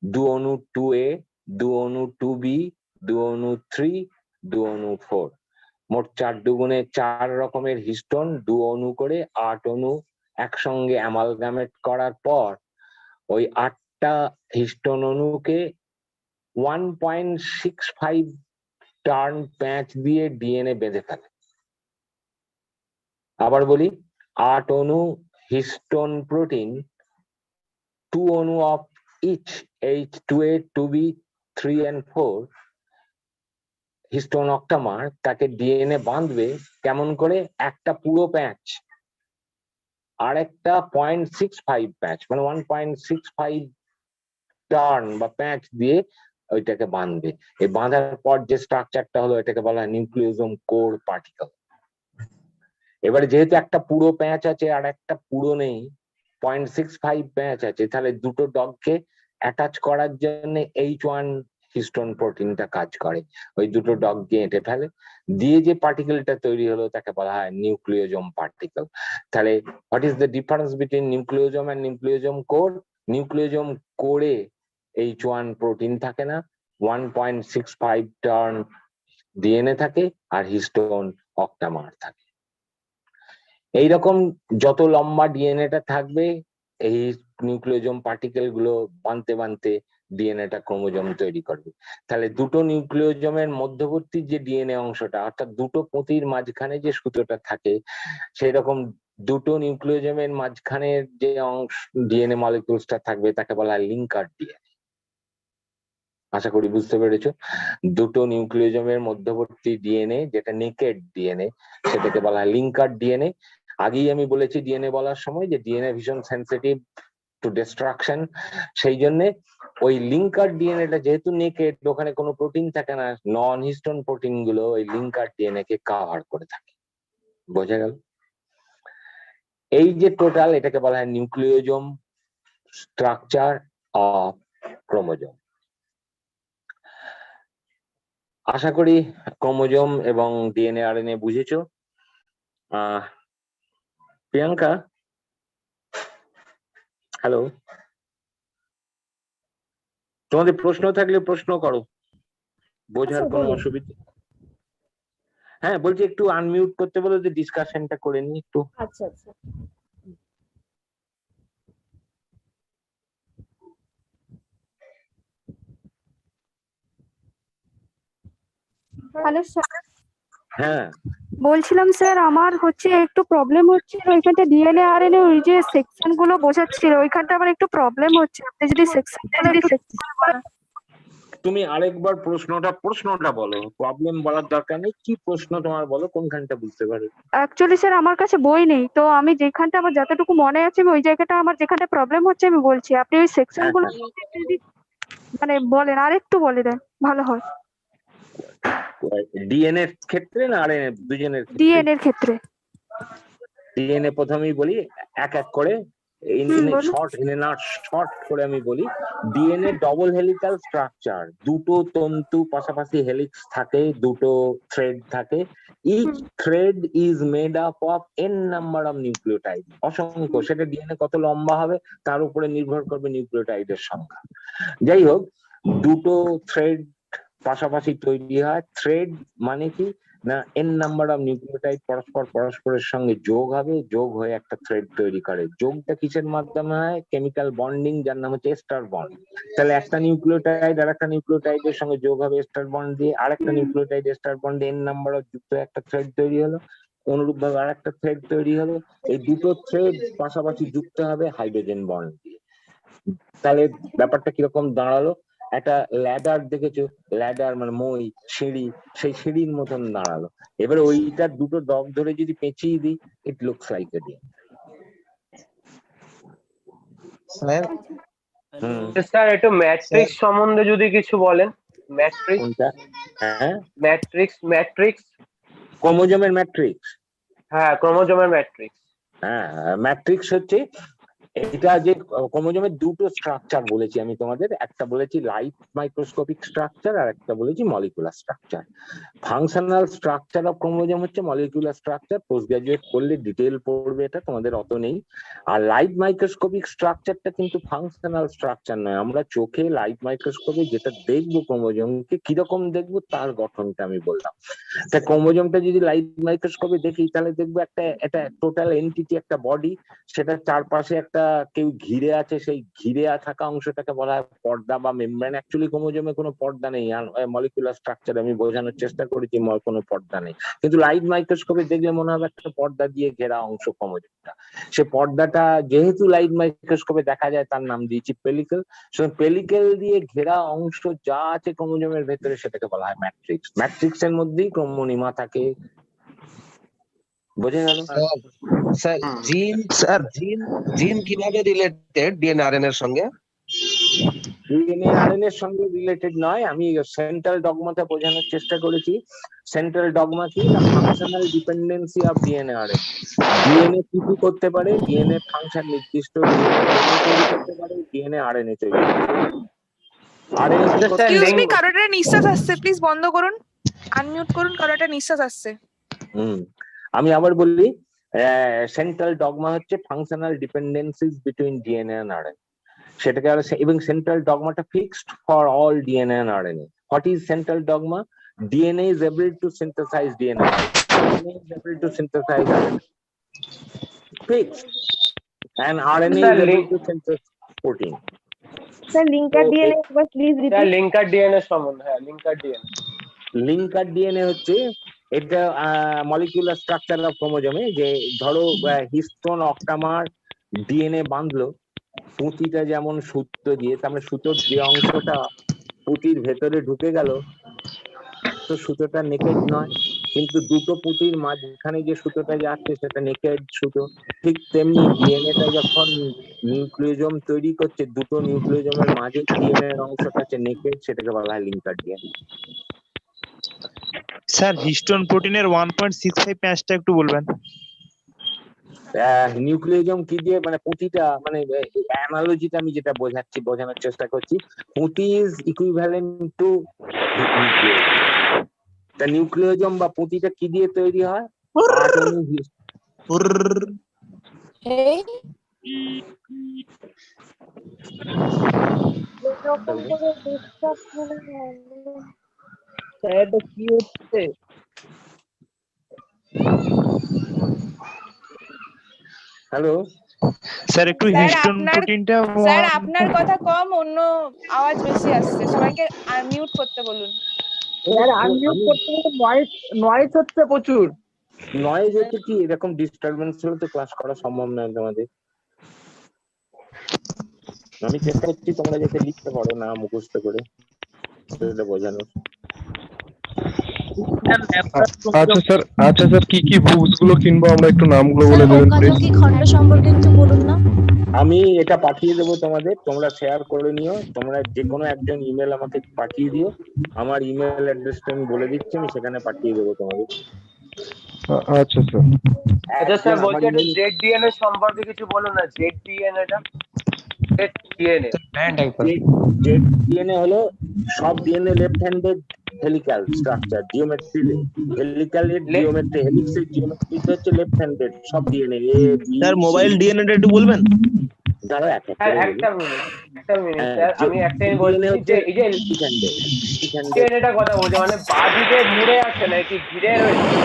2 অণু 2A, 2 অণু 2B, 2 অণু 3, 2 অণু 4। মোট 4 দুগুণে 4 রকমের হিস্টোন, 2 অণু করে 8 অণু একসঙ্গে অ্যামালগামেট করার পর ওই 8টা হিস্টোন অণুকে 1.65 টার্ন প্যাচ দিয়ে ডিএনএ বেঁধে ফেলে। আবার বলি, 8 অণু হিস্টোন প্রোটিন, 2 অণু of each H2A, 2B, 3 and 4 histone octamer, তাকে ডিএনএ বাঁধবে কেমন করে? একটা পুরো প্যাচ আর একটা 0.65 প্যাচ, মানে 1.65 টার্ন বা প্যাচ দিয়ে ওইটাকে বাঁধবে। এই বাঁধার পর যে স্ট্রাকচারটা হলো এটাকে বলা হয় নিউক্লিওজোম কোর পার্টিকেল। এবারে যেহেতু একটা পুরো প্যাচ আছে আর একটা পুরো নেই, 0.65 প্যাচ আছে, তাহলে দুটো ডগকে অ্যাটাচ করার জন্য H1 হিস্টোন প্রোটিনটা কাজ করে, ওই দুটো ডগকে এঁটে ফেলে, দিয়ে যে পার্টিকেলটা তৈরি হলো তাকে বলা হয় নিউক্লিওজোম পার্টিকেল। তাহলে what is the difference between nucleosome and nucleosome core? Nucleosome কোরে H1 প্রোটিন থাকে না, 1.65 টার্ন ডিএনএ থাকে, আর হিস্টোন অক্টামার থাকে। এইরকম যত লম্বা ডিএনএটা থাকবে, এই নিউক্লিওজোম পার্টিকেল গুলো বানতে বানতে ডিএনএটা ক্রোমোজোম তৈরি করবে। তাহলে দুটো নিউক্লিওজোমের মধ্যবর্তী যে ডিএনএ অংশটা, অর্থাৎ দুটো পুঁতির মাঝখানে যে সুতোটা থাকে, সেই রকম দুটো নিউক্লিওজোমের মাঝখানের যে অংশ ডিএনএ মলিকিউলসটা থাকবে তাকে বলা হয় লিঙ্কার ডিএনএ। আশা করি বুঝতে পেরেছো। দুটো নিউক্লিওজোমের মধ্যবর্তী ডিএনএ যেটা নেকেড ডিএনএ, সেটাকে বলা হয় লিঙ্কার ডিএনএ। আগেই আমি বলেছি ডিএনএ বলার সময় যে ডিএনএ ভীষণ সেন্সিটিভ টু ডিস্ট্রাকশন, সেই জন্য ওই লিঙ্কার ডিএনএটা যেহেতু নেকেড, ওখানে কোনো প্রোটিন থাকে না, নন হিস্টোন প্রোটিন গুলো ওই লিঙ্কার ডিএনএ কে কভার করে থাকে। বোঝা গেল? এই যে টোটাল, এটাকে বলা হয় নিউক্লিওজোম স্ট্রাকচার অফ ক্রোমোজোম। আশা করি ক্রোমোজোম এবং ডিএনএ আরএনএ বুঝেছো। প্রিয়াঙ্কা, হ্যালো, তোমাদের প্রশ্ন থাকলে প্রশ্ন করো, বোঝার আচ্ছা, কোনো বলুন। অসুবিধা? হ্যাঁ, বলছি একটু আনমিউট করতে বলো, যে ডিসকাশনটা করে নি একটু। আচ্ছা আচ্ছা। হ্যালো স্যার, হ্যাঁ, বলছিলাম স্যার আমার হচ্ছে একটু প্রবলেম হচ্ছে, ওইখানটা ডিএনএ আরএনএ ওই যে সেকশন গুলো বোঝাচ্ছিল ওইখানটা আবার একটু প্রবলেম হচ্ছে, আপনি যদি সেকশন গুলো একটু তুমি আরেকবার প্রশ্নটা বলো, প্রবলেম বলার দরকার নেই, কি প্রশ্ন তোমার বলো, কোনখানটা বুঝতে পারো। অ্যাকচুয়ালি স্যার আমার কাছে বই নেই, তো আমি যেখানটা আমার যতটুকু মনে আছে আমি ওই জায়গাটা আমার যেখানটা প্রবলেম হচ্ছে আমি বলছি, আপনি ওই সেকশন গুলো যদি মানে বলেন আর একটু বলে দেন ভালো হয়। ডিএনএ ক্ষেত্রে না আরএনএ, দুজনের ডিএনএ এর ক্ষেত্রে। ডিএনএ প্রথমেই বলি এক এক করে, শর্ট করে আমি বলি। ডিএনএ ডবল হেলিক্যাল স্ট্রাকচার, দুটো তন্তু পাশাপাশি হেলিক্স থাকে, দুটো থ্রেড থাকে, each thread is made up of n number of nucleotide, অসংখ্য, সেটা ডিএনএ কত লম্বা হবে তার উপরে নির্ভর করবে নিউক্লিওটাইডের সংখ্যা। যাই হোক, দুটো থ্রেড পাশাপাশি তৈরি হয়। থ্রেড মানে কি না, n নাম্বার অফ নিউক্লিওটাইড পরস্পরের সঙ্গে যোগ হবে, যোগ হয়ে একটা থ্রেড তৈরি করে। যোগটা কিসের মাধ্যমে হয়? কেমিক্যাল বন্ডিং, যার নাম হচ্ছে এস্টার বন্ড। তাহলে একটা নিউক্লিওটাইড আর একটা নিউক্লিওটাইডের সঙ্গে যোগ হবে এস্টার বন্ড দিয়ে, আরেকটা nucleotide ester bond n number of যুক্ত একটা থ্রেড তৈরি হলো, অনুরূপ ভাবে আর একটা থ্রেড তৈরি হলো। এই দুটো থ্রেড পাশাপাশি যুক্ত হবে হাইড্রোজেন বন্ড দিয়ে। তাহলে ব্যাপারটা কিরকম দাঁড়ালো? একটা ল্যাডার দেখেছো, ল্যাডার মানে মই, সিঁড়ি, সেই সিঁড়ির মতন দাঁড়ালো। এবার ওইটার দুটো ডগ ধরে যদি পেঁচিয়ে দিই, it looks like a DNA. Sir একটু ম্যাট্রিক্স সম্বন্ধে যদি কিছু বলেন। ম্যাট্রিক্স, কোনটা? হ্যাঁ, ম্যাট্রিক্স ক্রোমোজোমের ম্যাট্রিক্স। হ্যাঁ, ক্রোমোজোমের ম্যাট্রিক্স। হ্যাঁ, ম্যাট্রিক্স হচ্ছে এটা যে ক্রোমোজোমের দুটো স্ট্রাকচার বলেছি আমি তোমাদের, একটা বলেছি লাইট মাইক্রোস্কোপিক স্ট্রাকচার আর একটা বলেছি molecular structure. Functional structure of chromosome হচ্ছে মলিকুলার স্ট্রাকচার, পোস্ট গ্রাজুয়েট করলে ডিটেল পড়বে, এটা তোমাদের অত নেই। আর লাইট মাইক্রোস্কোপিক স্ট্রাকচারটা কিন্তু ফাংশনাল স্ট্রাকচার নয়। আমরা চোখে লাইট মাইক্রোস্কোপে যেটা দেখবো ক্রোমোজোমকে কিরকম দেখবো তার গঠনটা আমি বললাম। তা ক্রোমোজোমটা যদি লাইট মাইক্রোস্কোপে দেখি তাহলে দেখবো একটা টোটাল এন্টিটি, একটা বডি, সেটার চারপাশে একটা কেউ ঘিরে আছে, সেই ঘিরে থাকা অংশটাকে বলা হয় পর্দা বা মেমব্রেন। অ্যাকচুয়ালি ক্রোমোজোমে কোনো পর্দা নেই, মলিকুলার স্ট্রাকচার আমি বোঝানোর চেষ্টা করেছি কোনো পর্দা নেই, কিন্তু লাইট মাইক্রোস্কোপে দেখলে মনে হবে একটা পর্দা দিয়ে ঘেরা অংশ ক্রোমোজোমটা। সে পর্দাটা যেহেতু লাইট মাইক্রোস্কোপে দেখা যায় তার নাম দিয়েছি পেলিকেল। পেলিকেল দিয়ে ঘেরা অংশ যা আছে ক্রোমোজোমের ভেতরে সেটাকে বলা হয় ম্যাট্রিক্স। ম্যাট্রিক্স এর মধ্যেই ক্রোমোনিমা থাকে। বোঝা গেল? স্যার জিন কিভাবে রিলেটেড ডিএনএ আরএনএ এর সঙ্গে? ডিএনএ আরএনএ এর সঙ্গে রিলেটেড নয়, আমি সেন্ট্রাল ডগমাটা বোঝানোর চেষ্টা করেছি। সেন্ট্রাল ডগমা কি না, functional dependency of DNA RNA. DNA কি কি করতে পারে? ডিএনএ ফাংশন নির্দিষ্ট ডিএনএ তৈরি করতে পারে, ডিএনএ আরএনএ তৈরি করতে পারে। আরএনএ এক্সকিউজ মি, কারোর একটা নিঃশ্বাস আসছে, প্লিজ বন্ধ করুন, আনমিউট করুন, কারোর একটা নিঃশ্বাস আসছে। আমি আবার বললি, সেন্ট্রাল ডগমা হচ্ছে functional dependencies between DNA and RNA, সেটাকে এবং সেন্ট্রাল ডগমাটা fixed for all DNA and RNA. What is central dogma? DNA is able to synthesize DNA, DNA is able to synthesize RNA, fixed, and RNA is able to synthesize protein. Sir linker DNA একবার please repeat. Sir linker DNA সম্বন্ধে। হ্যাঁ, লিঙ্কার ডিএনএ। লিঙ্কার ডিএনএ হচ্ছে এটা মলিকুলার স্ট্রাকচার অফ ক্রোমোজোমে, যে ধরো হিস্টোন অক্টামার ডিএনএ বাঁধলো পুঁতিটা যেমন সুতো দিয়ে, তার মানে সুতোর যে অংশটা পুঁতির ভেতরে ঢুকে গেল, তো সুতোটা নেকেড নয়, কিন্তু দুটো পুঁতির মাঝখানে যে সুতোটা যাচ্ছে সেটা নেকেড সুতো। ঠিক তেমনি ডিএনএটা যখন নিউক্লিওজোম তৈরি করছে, দুটো নিউক্লিওজোমের মাঝে ডিএনএ এর অংশটা আছে নেকেড, সেটাকে বলা হয় লিঙ্কার ডিএনএ। স্যার হিস্টোন প্রোটিনের 1.65 প্যাচটা একটু বলবেন। নিউক্লিওজোম কি দিয়ে, মানে পুঁতিটা, মানে অ্যানালজিটা আমি যেটা বোঝানোর চেষ্টা করছি, পুঁতি ইজ ইকুইভ্যালেন্ট টু নিউক্লিওজোম। তা নিউক্লিওজোম বা পুঁতিটা কি দিয়ে তৈরি হয়? কি হচ্ছে? হ্যালো স্যার একটু স্যার, হিস্টোন প্রোটিনটা স্যার আপনার কথা কম, অন্য আওয়াজ বেশি আসছে, সবাইকে মিউট করতে বলুন। স্যার আনমিউট করতে নয়েজ হচ্ছে প্রচুর। নয়েজ হচ্ছে কি? এরকম ডিস্টারবেন্স হলে তো ক্লাস করা সম্ভব নয় তোমাদের। আমি চেষ্টা করছি তোমরা যাতে লিখতে পারো, না মুখস্থ করে, সেটা বোঝানোর। আচ্ছা স্যার কি কি বুকস গুলো কিনবো আমরা একটু নামগুলো বলে দেবেন প্লিজ। খণ্ড সম্পর্কে একটু বলুন না। আমি এটা পাঠিয়ে দেবো তোমাদের, তোমরা শেয়ার করে নিও। তোমরা যে কোনো একজন ইমেল আমাকে পাঠিয়ে দিও, আমার ইমেল অ্যাড্রেসটা আমি বলে দিচ্ছি, আমি সেখানে পাঠিয়ে দেবো তোমাদের। আচ্ছা স্যার। আচ্ছা স্যার, বলছি একটু জেড ডিএনএ সম্পর্কে কিছু বলুন না। জেড ডিএনএটা, জেড ডিএনএ হলো সব DNA left handed helical structure, geometry হেলিক্যালের জিওমেট্রি, হেলিক্সের জিওমেট্রি হচ্ছে লেফট হ্যান্ডেড সব DNA A B. Sir mobile DNA একটু বলবেন? দাঁড়াও এক এক স্যার করে বলি। একটা মিনিট হ্যাঁ, স্যার, আমি একটাই বলছি যে এই যে ডিএনএটা কথা বলছে মানে বাদিকে মুড়ে আছে নাকি ঘিরে রয়েছে?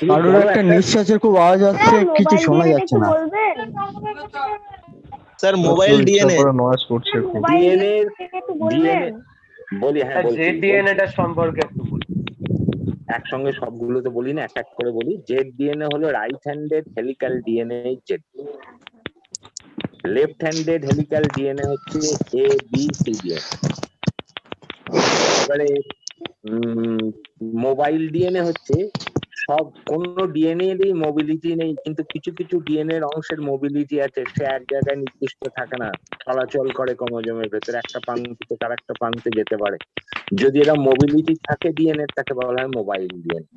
কারোর একটা নিঃশ্বাসের খুব আওয়াজ আসছে, কিছু শোনা যাচ্ছে না। বলবেন স্যার মোবাইল ডিএনএ নয়েজ করছে খুব। ডিএনএ একটু বলবেন বলি, হ্যাঁ বলছি, যে ডিএনএটা সম্পর্কে একটু বলুন। একসঙ্গে সবগুলো তো বলি না, এক এক করে বলি। জেড ডিএনএ হলো right handed helical DNA Z, left handed helical DNA হচ্ছে এ বি সি ডিএনএ। এবারে মোবাইল ডিএনএ হচ্ছে সব, কোন ডিএনএ এরই মোবিলিটি নেই, কিন্তু কিছু কিছু ডিএনএ এর অংশের মোবিলিটি আছে, সে এক জায়গায় নির্দিষ্ট থাকে না, চলাচল করে ক্রোমোজোমের ভেতরে, একটা প্রান্ত থেকে আরেকটা প্রান্তে যেতে পারে। যদি এরা মোবিলিটি থাকে ডিএনএ, তাকে বলা হয় মোবাইল ডিএনএ।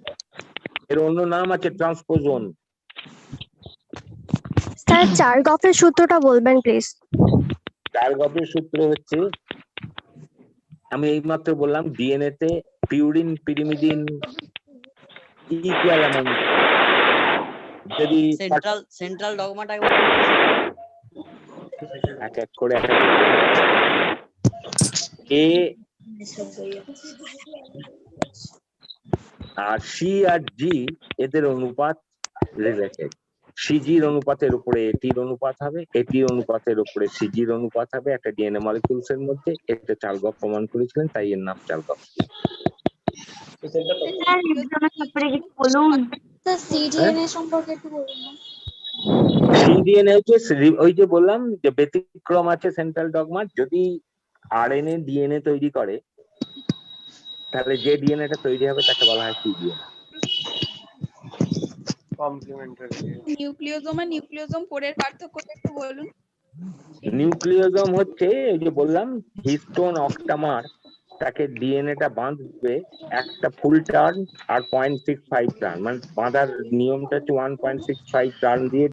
এর অন্য নাম আছে ট্রান্সপোজন। স্যার চারগফের সূত্রটা বলবেন প্লিজ। চারগফের সূত্র হচ্ছে, আমি এইমাত্র বললাম ডিএনএ তে পিউরিন পিরিমিডিন ইকুয়াল অ্যামাউন্ট। যদি সেন্ট্রাল ডগমাটা এক এক করে এ আর সি আর জি এদের অনুপাত রিলেটেড। সিজির অনুপাতের উপরে এটির অনুপাত হবে, এটির অনুপাতের উপরে সিজির অনুপাত হবে একটা ডিএনএ মলিকিউলস এর মধ্যে। এটা চার্লকফ প্রমাণ করেছিলেন, তাই এর নাম চার্লকফ। সিডিএনএ সম্পর্কে একটু বলুন না। সিডিএনএ হচ্ছে ওই যে বললাম যে ব্যতিক্রম আছে সেন্ট্রাল ডগমার। যদি আরএনএ ডিএনএ তৈরি করে, তাহলে যে ডিএনএটা তৈরি হবে তাকে বলা হয় সিডিএনএ। কমপ্লিমেন্টারি নিউক্লিওজোম আর নিউক্লিওজোম কোডের পার্থক্যটা একটু বলুন। নিউক্লিওজোম হচ্ছে এই যে বললাম হিস্টোন অক্টামার, তাকে ডিএনএটা বাঁধবে একটা ফুল টার্ন আর 0.65 টার্ন, মানে বাঁধার নিয়মটা হচ্ছে 1.65 টার্ন দিয়ে